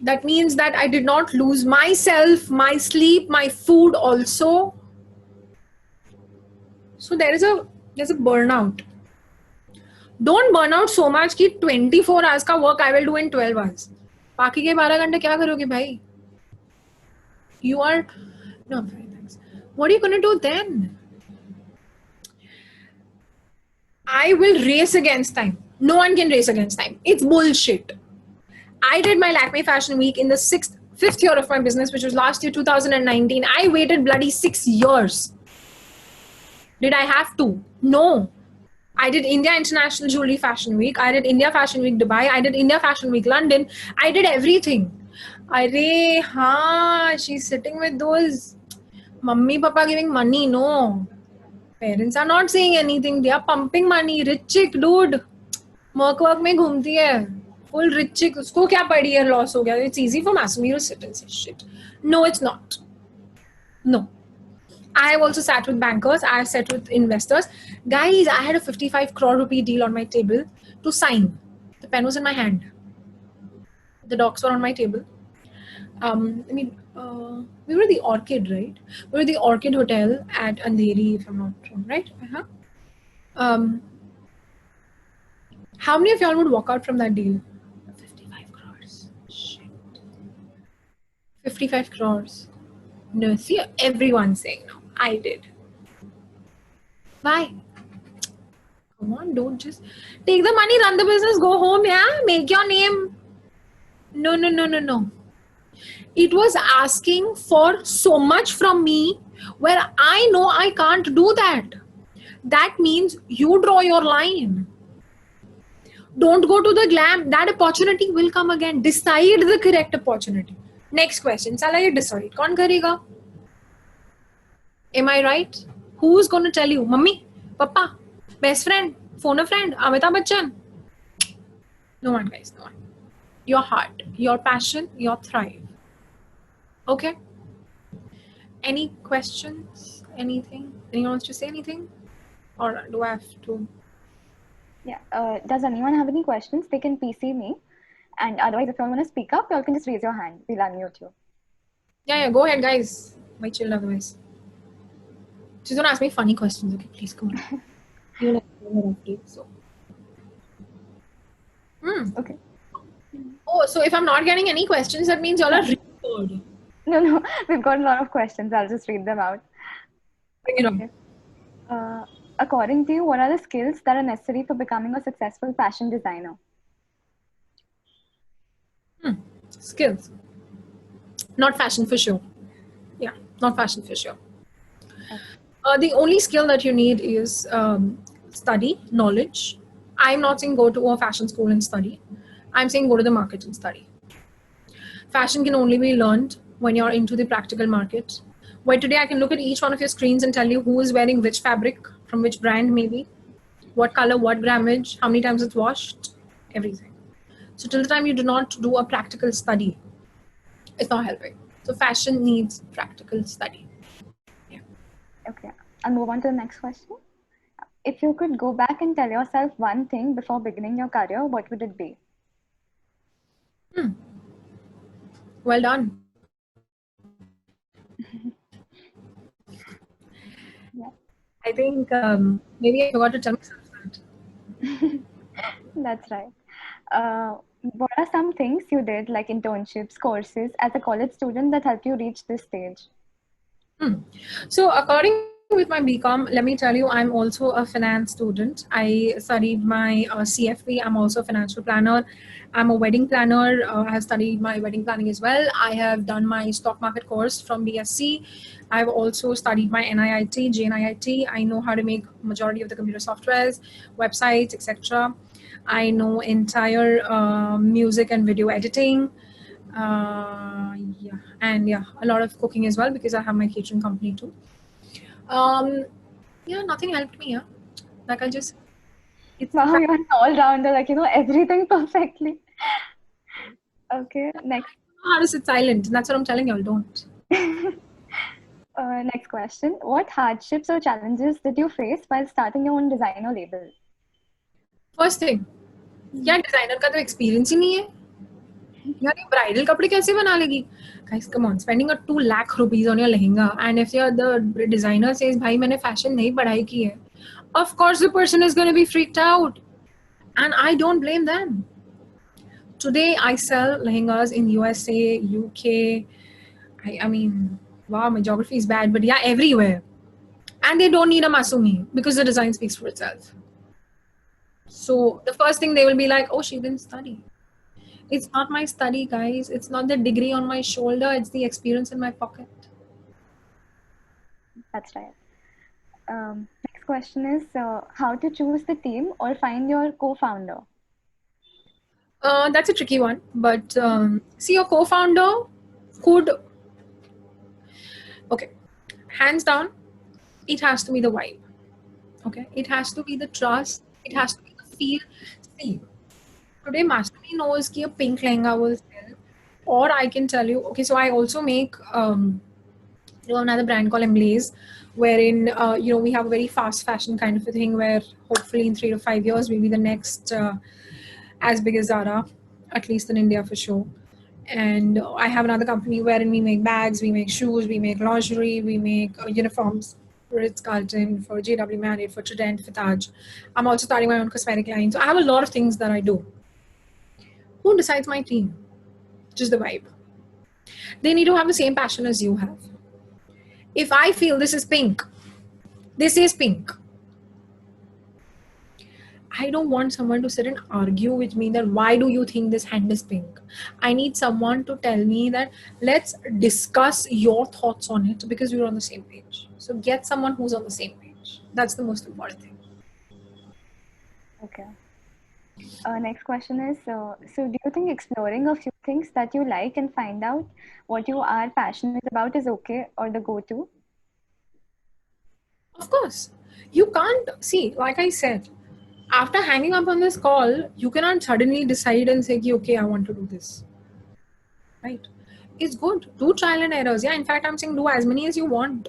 That means that I did not lose myself, my sleep, my food also. So there's a burnout. Don't burn out so much कि 24 hours का work I will do in 12 hours. बाकी के 12 घंटे क्या करोगे भाई? You are no, thanks. What are you going to do then? I will race against time. No one can race against time. It's bullshit. I did my Lakme Fashion Week in the 5th year of my business, which was last year, 2019. I waited bloody 6 years. Did I have to? No. I did India International Jewelry Fashion Week. I did India Fashion Week Dubai. I did India Fashion Week London. I did everything. She's sitting with those mummy papa giving money. No. Parents are not saying anything. They are pumping money. Rich chick, dude. Work mein ghumti hai. Full rich chick. Usko kya padi hai loss ho gaya. It's easy for Masumi to sit and say shit. No, it's not. No. I have also sat with bankers. I have sat with investors. Guys, I had a 55 crore rupee deal on my table to sign. The pen was in my hand. The docs were on my table. We were at the Orchid, right? We were at the Orchid Hotel at Andheri, if I'm not wrong, right? How many of y'all would walk out from that deal? 55 crores. Shit. 55 crores. No, see, everyone's saying no. I did. Why? Come on, don't just take the money, run the business, go home, yeah? Make your name. No. it was asking for so much from me where I know I can't do that. That means you draw your line. Don't go to the glam. That opportunity will come again. Decide the correct opportunity. Next question. Sala ye decide. Kaun karega? Am I right? Who's going to tell you? Mummy? Papa? Best friend? Phone a friend? Amitabh Bachchan? No one, guys. No one. Your heart, your passion, your thrive. Okay? Any questions? Anything? Anyone wants to say anything? Or do I have to? Yeah. Does anyone have any questions? They can PC me. And otherwise, if you all want to speak up, you all can just raise your hand. We'll unmute you. Yeah, go ahead, guys. My chill otherwise. Just don't ask me funny questions, okay? Please, come on. You're like, so. Okay. Oh, so if I'm not getting any questions, that means y'all are really good. No. We've got a lot of questions. I'll just read them out. Bring it on. According to you, what are the skills that are necessary for becoming a successful fashion designer? Skills. Not fashion for sure. Yeah, not fashion for sure. The only skill that you need is study, knowledge. I'm not saying go to a fashion school and study. I'm saying go to the market and study. Fashion can only be learned when you're into the practical market. Where today I can look at each one of your screens and tell you who is wearing which fabric, from which brand maybe, what color, what grammage, how many times it's washed, everything. So till the time you do not do a practical study, it's not helping. So fashion needs practical study. Yeah. Okay. I'll move on to the next question. If you could go back and tell yourself one thing before beginning your career, what would it be? Well done. Yeah. I think maybe I forgot to tell myself that. That's right. What are some things you did, like internships, courses, as a college student that helped you reach this stage? So according with my BCom, let me tell you, I'm also a finance student. I studied my CFP. I'm also a financial planner. I'm a wedding planner. I have studied my wedding planning as well. I have done my stock market course from BSc. I've also studied my NIIT, JNIIT. I know how to make majority of the computer softwares, websites, etc. I know entire music and video editing. And a lot of cooking as well, because I have my catering company too. Nothing helped me. Like I just, Wow, you're an all-rounder, like, everything perfectly. Okay, next. How to sit silent. That's what I'm telling y'all. Don't. Next question. What hardships or challenges did you face while starting your own designer label? First thing, designer का तो experience ही नहीं है. यार ये bridal कपड़े कैसे बना लेगी? Guys, come on, spending a 2 lakh rupees on your lehenga, and if the designer says, "भाई मैंने fashion नहीं पढ़ाई की है," of course the person is going to be freaked out, and I don't blame them. Today I sell lehengas in USA, UK. I mean, wow, my geography is bad, but everywhere, and they don't need a Masumi because the design speaks for itself. So the first thing they will be like, "Oh, she didn't study." It's not my study, guys. It's not the degree on my shoulder. It's the experience in my pocket. That's right. Next question is how to choose the team or find your co-founder? That's a tricky one. But see, your co-founder could... Okay. Hands down, it has to be the vibe. Okay. It has to be the trust. It has to be the feel. See, today Masumi knows that a pink lehenga will sell. Or I can tell you, okay, so I also make another brand called Emblaze, wherein we have a very fast fashion kind of a thing where hopefully in 3 to 5 years we'll be the next as big as Zara, at least in India for sure. And I have another company wherein we make bags, we make shoes, we make lingerie, we make uniforms for Ritz-Carlton, for JW Marriott, for Trident, for Taj. I'm also starting my own cosmetic line. So I have a lot of things that I do. Who decides my team? Just the vibe. They need to have the same passion as you have. If I feel this is pink, this is pink. I don't want someone to sit and argue with me that why do you think this hand is pink. I need someone to tell me that let's discuss your thoughts on it because we're on the same page. So get someone who's on the same page. That's the most important thing. Okay. Next question is, so do you think exploring a few things that you like and find out what you are passionate about is okay or the go-to? Of course. You can't see, like I said, after hanging up on this call, you cannot suddenly decide and say, okay, I want to do this. Right? It's good. Do trial and errors. Yeah, in fact, I'm saying do as many as you want.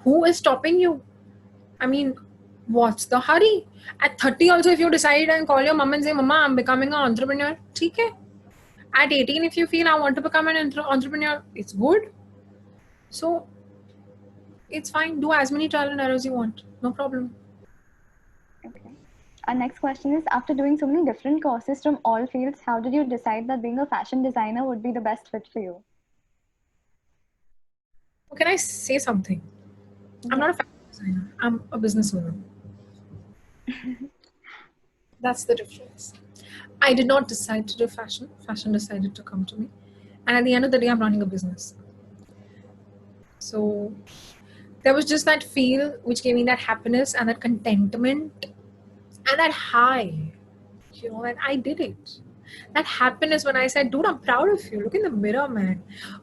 Who is stopping you? I mean, what's the hurry? At 30 also, if you decide and call your mom and say, Mama, I'm becoming an entrepreneur, okay. At 18, if you feel I want to become an entrepreneur, it's good. So, it's fine. Do as many trial and errors you want. No problem. Okay. Our next question is, after doing so many different courses from all fields, how did you decide that being a fashion designer would be the best fit for you? Well, can I say something? I'm not a fashion designer. I'm a businesswoman. That's the difference. I did not decide to do fashion. Fashion decided to come to me. And at the end of the day, I'm running a business. So there was just that feel which gave me that happiness and that contentment and that high, and I did it. That happiness when I said, dude, I'm proud of you. Look in the mirror, man.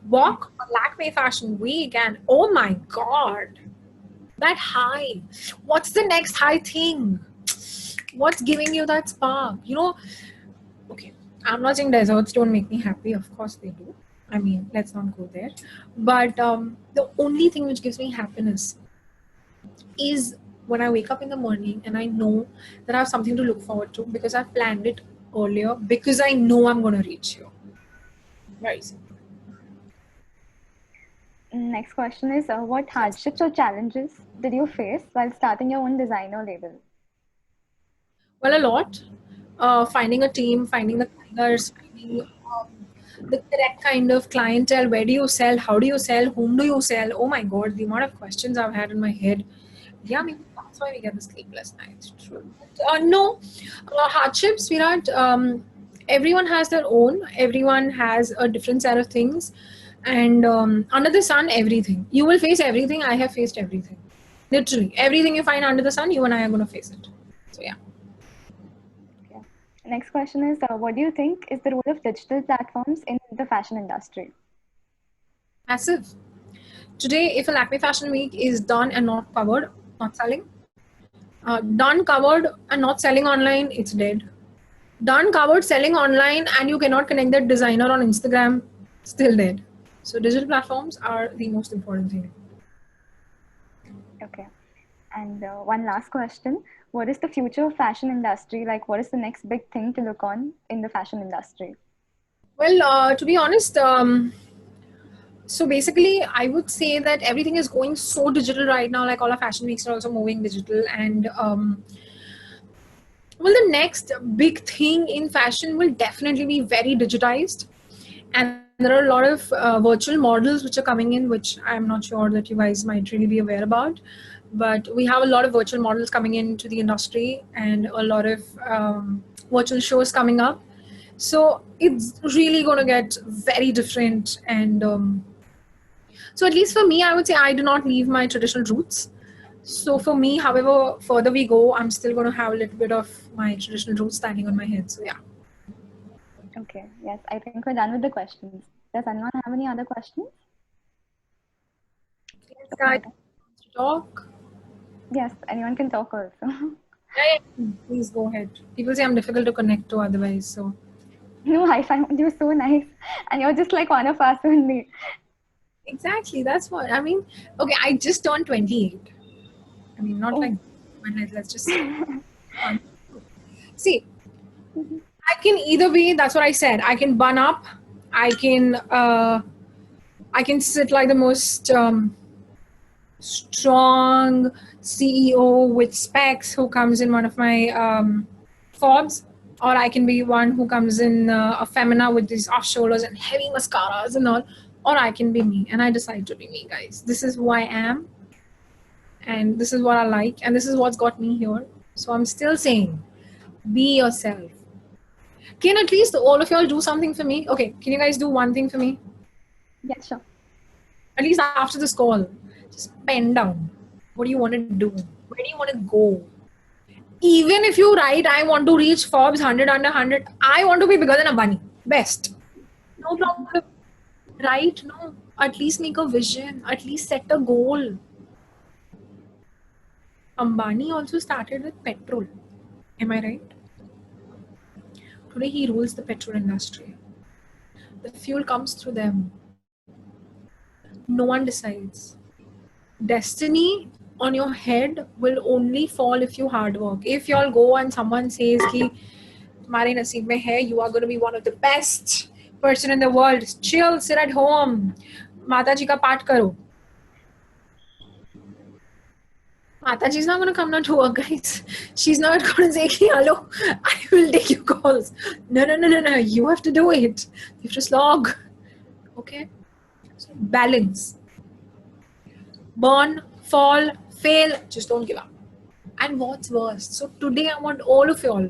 Walk on Lakme Fashion Week and oh my God, that high. What's the next high thing? What's giving you that spark? Okay, I'm not saying desserts don't make me happy. Of course they do. I mean, let's not go there. But the only thing which gives me happiness is when I wake up in the morning and I know that I have something to look forward to because I've planned it earlier, because I know I'm going to reach here. Very simple. Next question is, what hardships or challenges did you face while starting your own designer label? Well, a lot. Finding a team, finding the designers, finding the correct kind of clientele. Where do you sell? How do you sell? Whom do you sell? Oh my God, the amount of questions I've had in my head. Yeah, maybe that's why we get the sleepless nights. True. No, hardships, Virat. Everyone has their own. Everyone has a different set of things. And under the sun, everything. You will face everything. I have faced everything. Literally. Everything you find under the sun, you and I are going to face it. So, yeah. Next question is, what do you think is the role of digital platforms in the fashion industry? Massive. Today, if a Lakme Fashion Week is done and not covered, not selling. Done, covered, and not selling online, it's dead. Done, covered, selling online, and you cannot connect that designer on Instagram, still dead. So digital platforms are the most important thing. Okay. And one last question. What is the future of fashion industry? Like, what is the next big thing to look on in the fashion industry? Well, to be honest, so basically, I would say that everything is going so digital right now. Like all our fashion weeks are also moving digital. And well, the next big thing in fashion will definitely be very digitized. And there are a lot of virtual models which are coming in, which I'm not sure that you guys might really be aware about. But we have a lot of virtual models coming into the industry and a lot of virtual shows coming up. So it's really going to get very different. And so at least for me, I would say I do not leave my traditional roots. So for me, however further we go, I'm still going to have a little bit of my traditional roots standing on my head. So yeah. Okay. Yes, I think we're done with the questions. Does anyone have any other questions? Yes, guys, to talk. Yes, anyone can talk also. Yeah, please go ahead. People say I'm difficult to connect to otherwise. So No, I find you so nice. And you're just like one of us only. exactly, that's what I mean. Okay, I just turned 28. I mean, not like, but let's just see. I can either way. That's what I said. I can bun up. I can sit like the most strong CEO with specs who comes in one of my fobs, or I can be one who comes in a femina with these off shoulders and heavy mascaras and all, or I can be me, and I decide to be me, guys. This is who I am, and this is what I like, and this is what's got me here. So I'm still saying, be yourself. Can at least all of y'all do something for me? Okay, can you guys do one thing for me? Yeah, sure. At least after this call, just pen down. What do you want to do? Where do you want to go? Even if you write, I want to reach Forbes 100 under 100, I want to be bigger than a bunny. Best. No problem. Right? No. At least make a vision. At least set a goal. Ambani also started with petrol. Am I right? Today he rules the petrol industry. The fuel comes through them. No one decides. Destiny on your head will only fall if you hard work. If y'all go and someone says ki tumhare naseeb mein hai, you are going to be one of the best person in the world. Chill, sit at home. Mataji ka path karo. Mataji is not going to come down to work, guys. She's not going to say, hello, I will take your calls. No. You have to do it. You have to slog. Okay? So balance. Burn, fall, fail. Just don't give up. And what's worse? So today I want all of y'all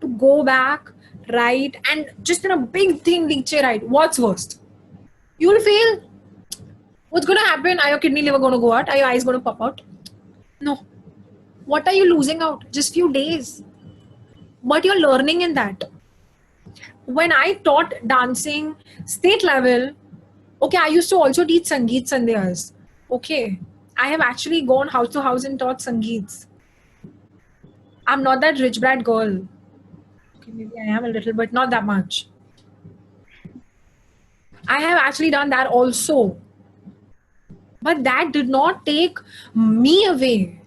to go back, write, and just in a big thing, write. What's worst? You will fail. What's going to happen? Are your kidney liver going to go out? Are your eyes going to pop out? No. What are you losing out? Just few days. But you're learning in that. When I taught dancing state level, okay, I used to also teach Sangeet Sandhyas. Okay, I have actually gone house to house and taught Sangeets. I'm not that rich brat girl. Okay, maybe I am a little, but not that much. I have actually done that also. But that did not take me away.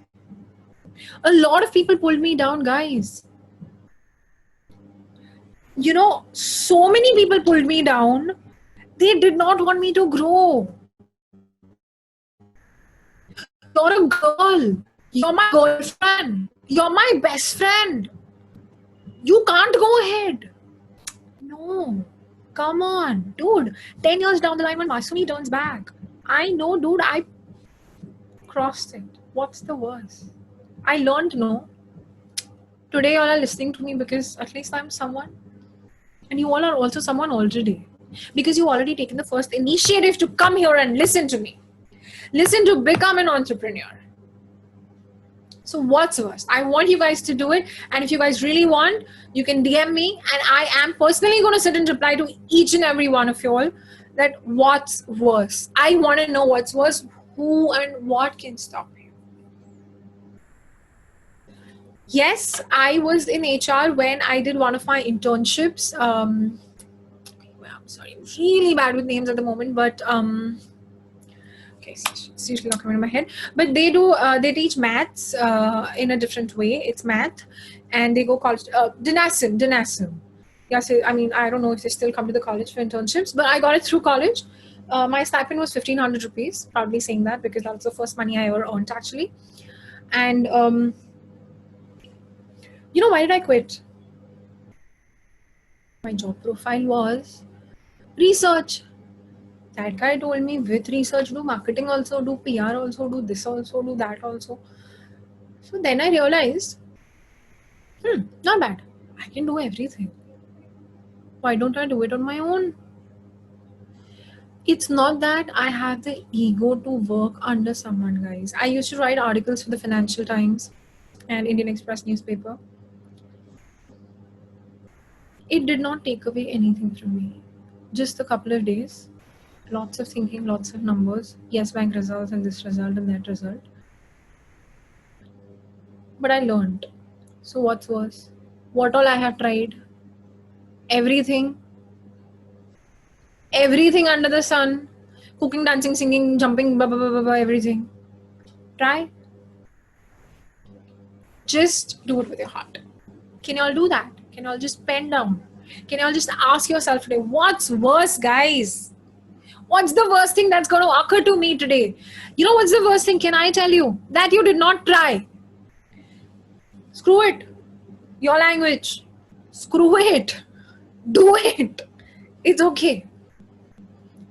A lot of people pulled me down, guys. You know, so many people pulled me down. They did not want me to grow. You're a girl. You're my girlfriend. You're my best friend. You can't go ahead. No. Come on. Dude, 10 years down the line when Masumi turns back. I know, dude, I crossed it. What's the worst? I learned no. Today you all are listening to me because at least I'm someone. And you all are also someone already. Because you already taken the first initiative to come here and listen to me. Listen to become an entrepreneur. So what's worse? I want you guys to do it. And if you guys really want, you can DM me. And I am personally going to sit and reply to each and every one of you all that what's worse. I want to know what's worse. Who and what can stop you? Yes, I was in HR when I did one of my internships. I'm sorry, I'm really bad with names at the moment, but okay, it's usually not coming to my head. But they do, they teach maths in a different way. It's math, and they go college. Dinasim. Yes, I mean, I don't know if they still come to the college for internships, but I got it through college. My stipend was 1,500 rupees. Proudly saying that because that was the first money I ever earned actually. And you know why did I quit? My job profile was research. That guy told me with research, do marketing also, do PR also, do this also, do that also. So then I realized, not bad. I can do everything. Why don't I do it on my own? It's not that I have the ego to work under someone, guys. I used to write articles for the Financial Times and Indian Express newspaper. It did not take away anything from me. Just a couple of days. Lots of thinking, lots of numbers. Yes, bank results and this result and that result. But I learned. So what's worse? What all I have tried? Everything. Everything under the sun. Cooking, dancing, singing, jumping, blah, blah, blah, blah, blah, everything. Try. Just do it with your heart. Can you all do that? Can you all just pen down? Can you all just ask yourself today, what's worse, guys? What's the worst thing that's going to occur to me today? You know what's the worst thing? Can I tell you? That you did not try. Screw it. Your language. Screw it. Do it. It's okay.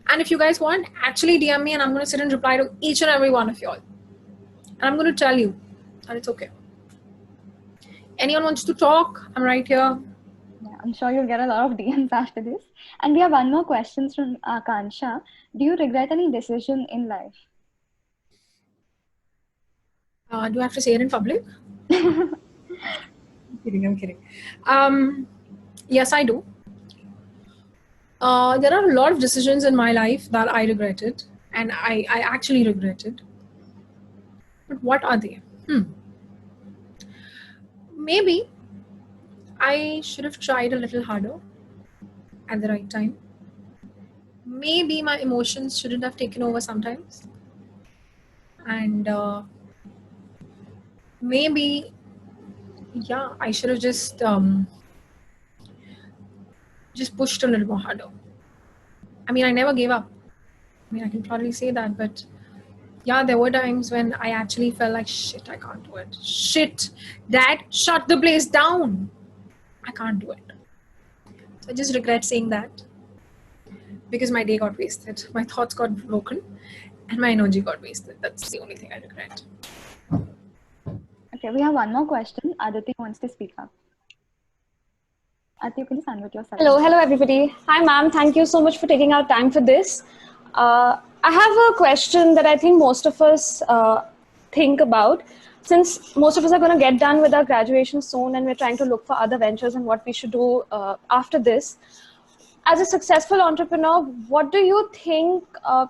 And if you guys want, actually DM me and I'm going to sit and reply to each and every one of y'all. And I'm going to tell you that it's okay. Anyone wants to talk? I'm right here. Yeah, I'm sure you'll get a lot of DMs after this. And we have one more question from Akansha. Do you regret any decision in life? Do I have to say it in public? I'm kidding. Yes, I do. There are a lot of decisions in my life that I regretted, and I actually regretted. But what are they? Maybe I should have tried a little harder at the right time. Maybe my emotions shouldn't have taken over sometimes. And maybe, yeah, I should have just pushed a little more harder. I mean, I never gave up. I mean, I can probably say that, but yeah, there were times when I actually felt like, shit, I can't do it. Shit, Dad, shut the place down. I can't do it. So I just regret saying that because my day got wasted, my thoughts got broken, and my energy got wasted. That's the only thing I regret. Okay, we have one more question. Aditi wants to speak up. Aditi, please unmute yourself. Hello everybody. Hi ma'am, thank you so much for taking out time for this. I have a question that I think most of us think about. Since most of us are going to get done with our graduation soon and we're trying to look for other ventures and what we should do after this. As a successful entrepreneur, what do you think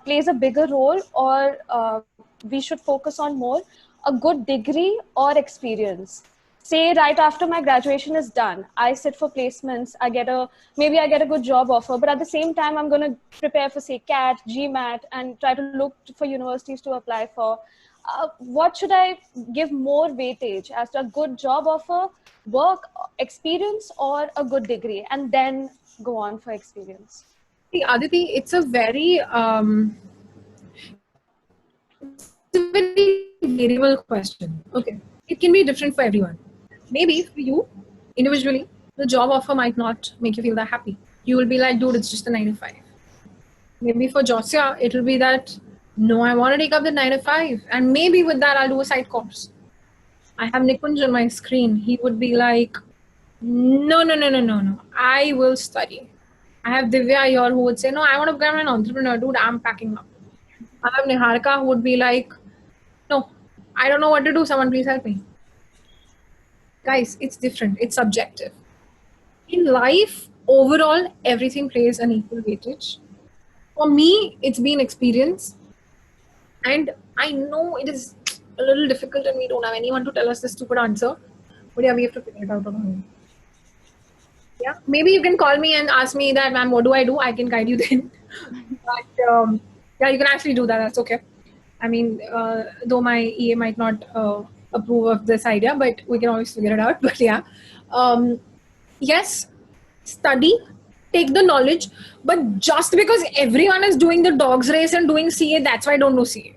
plays a bigger role, or we should focus on more, a good degree or experience? Say right after my graduation is done, I sit for placements, maybe I get a good job offer, but at the same time, I'm going to prepare for, say, CAT, GMAT, and try to look for universities to apply for. What should I give more weightage, as to a good job offer, work experience, or a good degree, and then go on for experience? See, Aditi, it's a very variable question. Okay, it can be different for everyone. Maybe for you, individually, the job offer might not make you feel that happy. You will be like, dude, it's just a 9 to 5. Maybe for Josya, it will be that, no, I want to take up the 9 to 5. And maybe with that, I'll do a side course. I have Nikunj on my screen. He would be like, no. I will study. I have Divya here who would say, no, I want to become an entrepreneur, dude, I'm packing up. I have Niharika who would be like, no, I don't know what to do. Someone please help me. Guys, it's different. It's subjective. In life, overall, everything plays an equal weightage. For me, it's been experience. And I know it is a little difficult and we don't have anyone to tell us the stupid answer. But yeah, we have to figure it out on our own. Yeah, maybe you can call me and ask me that, ma'am, what do? I can guide you then. But yeah, you can actually do that. That's okay. I mean, though my EA might not approve of this idea, but we can always figure it out. But yeah, yes, study, take the knowledge, but just because everyone is doing the dogs race and doing CA, that's why I don't do CA.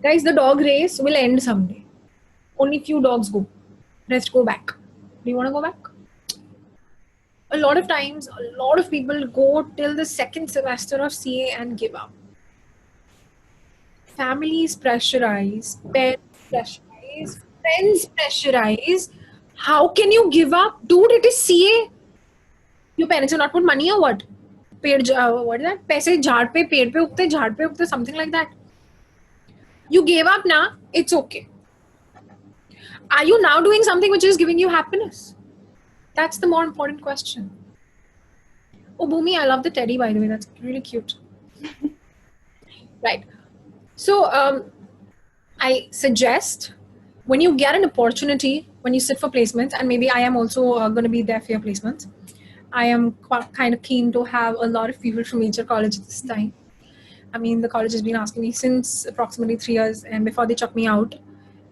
Guys, the dog race will end someday. Only few dogs go. Rest go back. Do you want to go back? A lot of times, a lot of people go till the second semester of CA and give up. Families pressurize, parents pressurize, friends pressurize. How can you give up? Dude, it is CA. Your parents have not put money or what? What is that? Paise jhaad pe, ped pe ugte, something like that. You gave up now, it's okay. Are you now doing something which is giving you happiness? That's the more important question. Oh, Bhumi, I love the teddy, by the way. That's really cute. Right. So I suggest when you get an opportunity, when you sit for placements, and maybe I am also going to be there for your placements, I am kind of keen to have a lot of people from Major College this time. I mean, the college has been asking me since approximately 3 years, and before they chuck me out,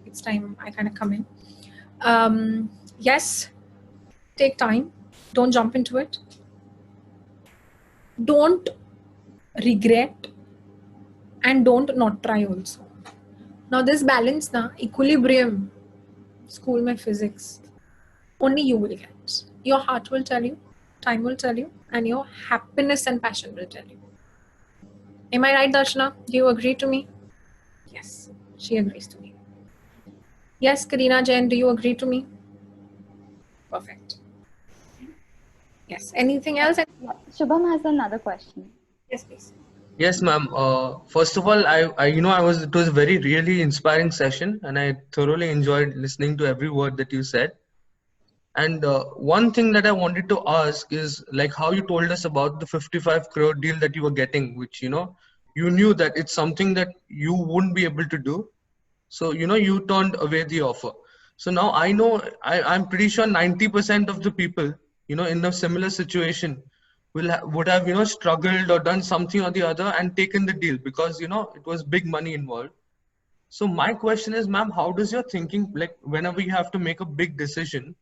it's time I kind of come in. Yes, take time. Don't jump into it. Don't regret, and don't not try also. Now this balance, equilibrium, school mein physics, only you will get. Your heart will tell you, time will tell you, and your happiness and passion will tell you. Am I right, Darshana? Do you agree to me? Yes, she agrees to me. Yes, Karina Jain, do you agree to me? Perfect. Yes. Anything else? Yeah. Shubham has another question. Yes, please. Yes, ma'am. First of all, it was a very really inspiring session, and I thoroughly enjoyed listening to every word that you said. And one thing that I wanted to ask is like how you told us about the 55 crore deal that you were getting, which you knew that it's something that you wouldn't be able to do. So you turned away the offer. So now I know I'm pretty sure 90% of the people in a similar situation would have struggled or done something or the other and taken the deal because it was big money involved. So my question is, ma'am, how does your thinking, like whenever you have to make a big decision,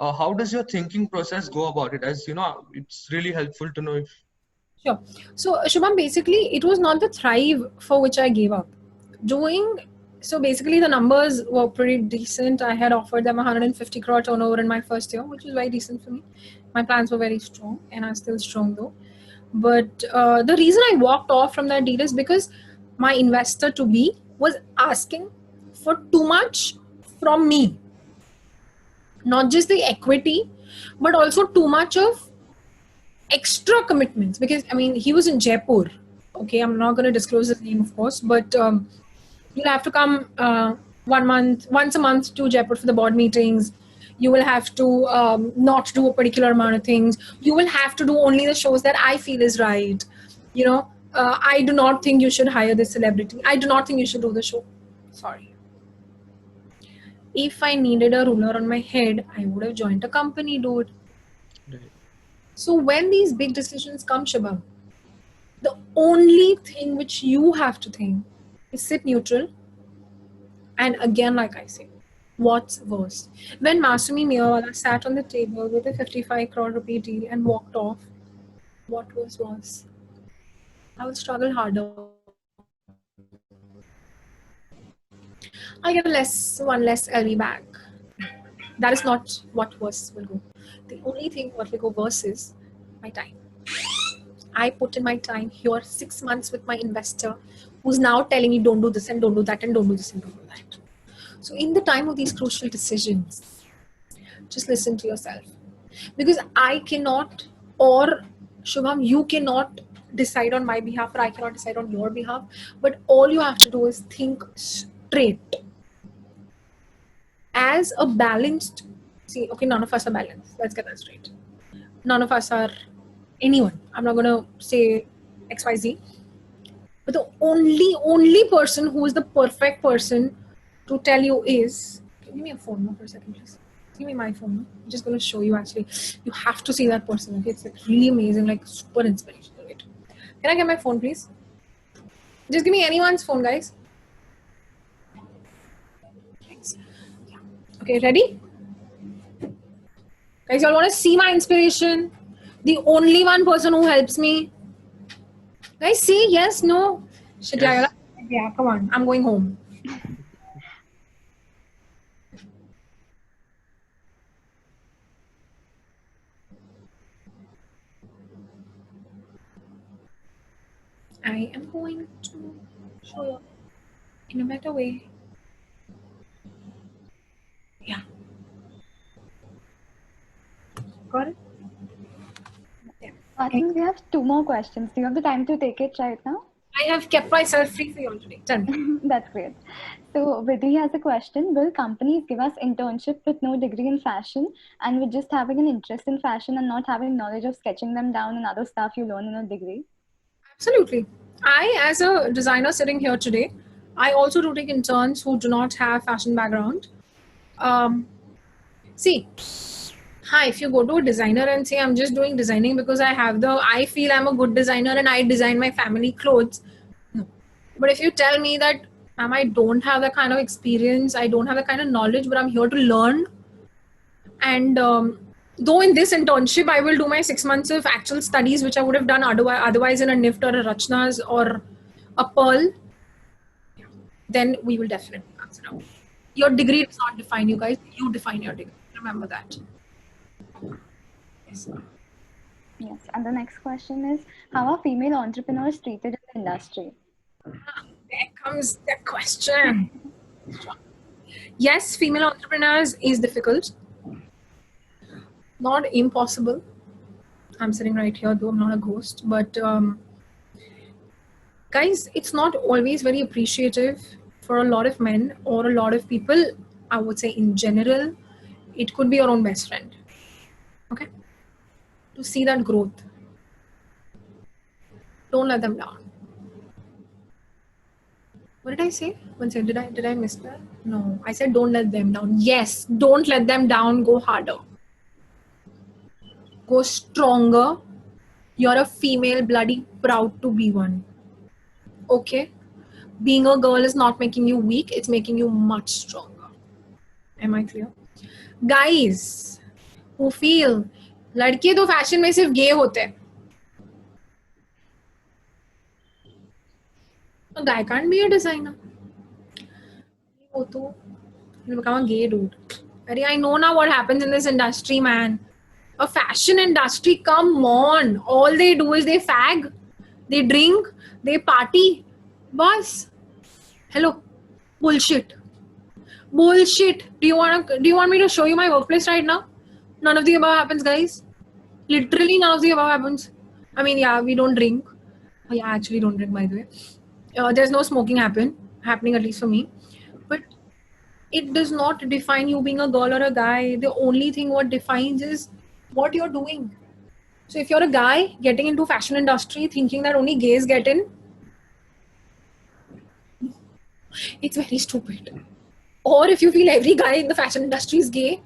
how does your thinking process go about it? As it's really helpful to know if. Sure. So, Shubham, basically, it was not the Thrive for which I gave up. So basically, the numbers were pretty decent. I had offered them 150 crore turnover in my first year, which was very decent for me. My plans were very strong, and are still strong though. But the reason I walked off from that deal is because my investor to be was asking for too much from me. Not just the equity, but also too much of extra commitments. Because I mean, he was in Jaipur. Okay, I'm not going to disclose his name, of course, but you'll have to come once a month to Jaipur for the board meetings. You will have to not do a particular amount of things. You will have to do only the shows that I feel is right. I do not think you should hire this celebrity. I do not think you should do the show. Sorry. If I needed a ruler on my head, I would have joined a company, dude. Right. So when these big decisions come, Shubham, the only thing which you have to think is sit neutral. And again, like I say, what's worse? When Masumi Miyawala sat on the table with a 55 crore rupee deal and walked off, what was worse? I will struggle harder. I'll get one less LV bag. That is not what worse will go. The only thing what will go worse is my time. I put in my time here 6 months with my investor who's now telling me don't do this and don't do that and don't do this and don't do that. So in the time of these crucial decisions, just listen to yourself. Because I cannot, or Shubham, you cannot decide on my behalf, or I cannot decide on your behalf. But all you have to do is think straight. As a balanced, okay, none of us are balanced. Let's get that straight. None of us are anyone. I'm not going to say XYZ. But the only person who is the perfect person to tell you is, give me a phone for a second, please. Give me my phone. I'm just going to show you actually. You have to see that person. Okay? It's like really amazing, like super inspirational. Wait. Can I get my phone, please? Just give me anyone's phone, guys. Thanks. Yeah. Okay, ready? Guys, y'all want to see my inspiration? The only one person who helps me. Guys, say yes, no. Shit, Yes. yeah, come on. I'm going home. I am going to show you in a better way. Yeah. Got it? Yeah. I think we have 2 more questions. Do you have the time to take it right now? I have kept myself free for you all today. Tell me. That's great. So Vidhi has a question. Will companies give us internship with no degree in fashion and with just having an interest in fashion and not having knowledge of sketching them down and other stuff you learn in a degree? Absolutely. I, as a designer sitting here today, I also do take interns who do not have fashion background. See, if you go to a designer and say, I'm just doing designing because I feel I'm a good designer and I design my family clothes. No. But if you tell me that, ma'am, I don't have that kind of experience, I don't have that kind of knowledge, but I'm here to learn. And though in this internship, I will do my 6 months of actual studies, which I would have done otherwise in a NIFT or a Rachnas or a Pearl, then we will definitely answer out. Your degree does not define you guys. You define your degree. Remember that. Yes. Yes. And the next question is, how are female entrepreneurs treated in the industry? There comes the question. Yes, female entrepreneurs is difficult. Not impossible. I'm sitting right here, though I'm not a ghost. But guys, it's not always very appreciative for a lot of men or a lot of people. I would say in general, it could be your own best friend. Okay? To see that growth. Don't let them down. What did I say? One second, did I miss that? No, I said don't let them down. Yes, don't let them down. Go harder. Go stronger. You're a female, bloody proud to be one. Okay? Being a girl is not making you weak, it's making you much stronger. Am I clear? Guys who feel लड़के तो fashion में सिर्फ गे होते हैं. A guy can't be a designer. वो तो you'll become a gay dude. I know now what happens in this industry, man. A fashion industry, come on. All they do is they fag, they drink, they party. Bus. Hello. Bullshit. Bullshit. Do you want me to show you my workplace right now? None of the above happens, guys. Literally none of the above happens. I mean, yeah, we don't drink. Oh, yeah, I actually don't drink, by the way. There's no smoking happening at least for me. But it does not define you being a girl or a guy. The only thing what defines is what you're doing. So if you're a guy getting into fashion industry thinking that only gays get in, it's very stupid. Or if you feel every guy in the fashion industry is gay,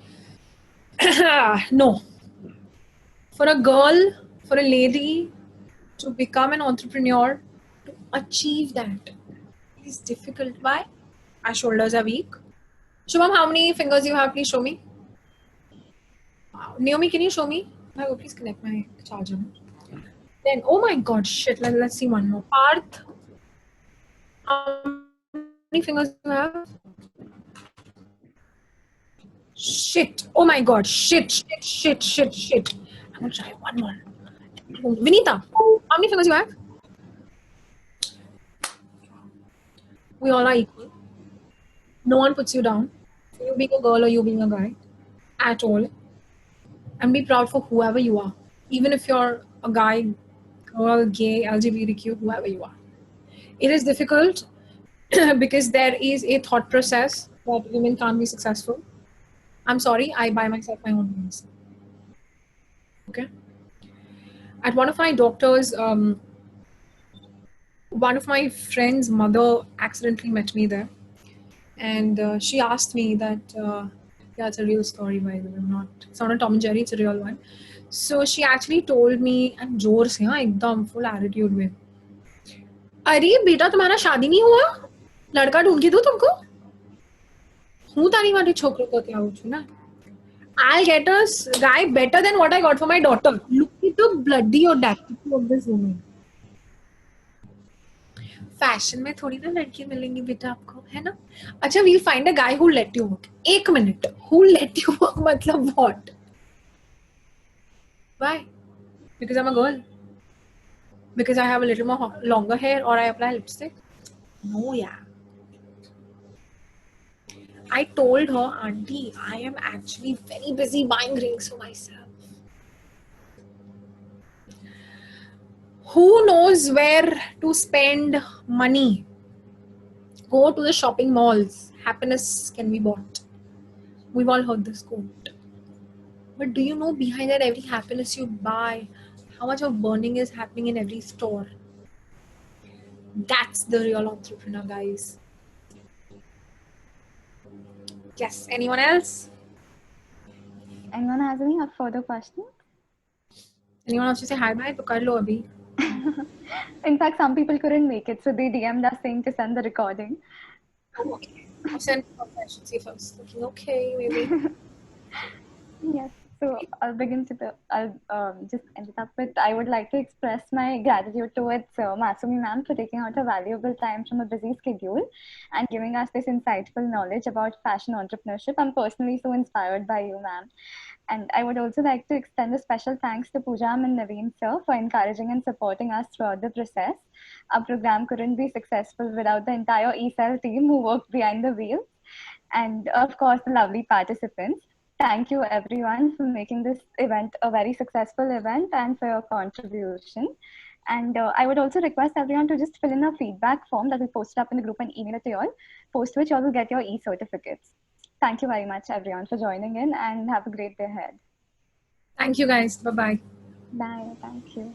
no. For a girl, for a lady to become an entrepreneur, to achieve that is difficult. Why? Our shoulders are weak. Shubham, how many fingers you have? Please show me. Wow. Naomi, can you show me? Oh, please connect my charger. Then, oh my god, shit. Let's see one more. Parth, how many fingers you have? Shit. Oh my god. Shit. I'm gonna try one more. Vinita, how many fingers you have? We all are equal. No one puts you down. You being a girl or you being a guy. At all. And be proud for whoever you are. Even if you're a guy, girl, gay, LGBTQ, whoever you are. It is difficult because there is a thought process that women can't be successful. I'm sorry, I buy myself my own wings. Okay? At one of my doctors, one of my friend's mother accidentally met me there. And she asked me that, yeah, it's a real story, by the way. It's not a Tom and Jerry, it's a real one. So she actually told me, and जोर से हाँ एकदम full attitude में, अरे बेटा तुम्हारा शादी नहीं हुआ, लड़का ढूंढ के दो तुमको, हूँ तारी वाली छोकरों को क्या पूछूँ ना, I'll get a guy better than what I got for my daughter. Look at the bloody audacity of this woman. Fashion में थोड़ी ना लड़की मिलेंगी बेटा आपको, है ना? अच्छा, we'll find a guy who let you work. एक minute, who let you work मतलब what? Why? Because I'm a girl? Because I have a little more longer hair or I apply lipstick? No, yeah. I told her, Auntie, I am actually very busy buying rings for myself. Who knows where to spend money? Go to the shopping malls. Happiness can be bought. We've all heard this quote. But do you know behind that every happiness you buy, how much of burning is happening in every store? That's the real entrepreneur, guys. Yes, anyone else? Anyone has any further questions? Anyone else to say hi bye? To kar lo abhi. In fact, some people couldn't make it, so they DM'd us saying to send the recording. Oh, okay. I'll send questions. See if I was thinking, okay, maybe. Yes. So I'll just end it up with, I would like to express my gratitude towards Masumi ma'am for taking out her valuable time from a busy schedule and giving us this insightful knowledge about fashion entrepreneurship. I'm personally so inspired by you, ma'am. And I would also like to extend a special thanks to Poojam and Naveen sir for encouraging and supporting us throughout the process. Our program couldn't be successful without the entire ECEL team who worked behind the wheel. and of course the lovely participants. Thank you everyone for making this event a very successful event and for your contribution. And I would also request everyone to just fill in a feedback form that we posted up in the group and email it to you all, post which you all will get your e-certificates. Thank you very much everyone for joining in, and have a great day ahead. Thank you guys. Bye-bye. Bye. Thank you.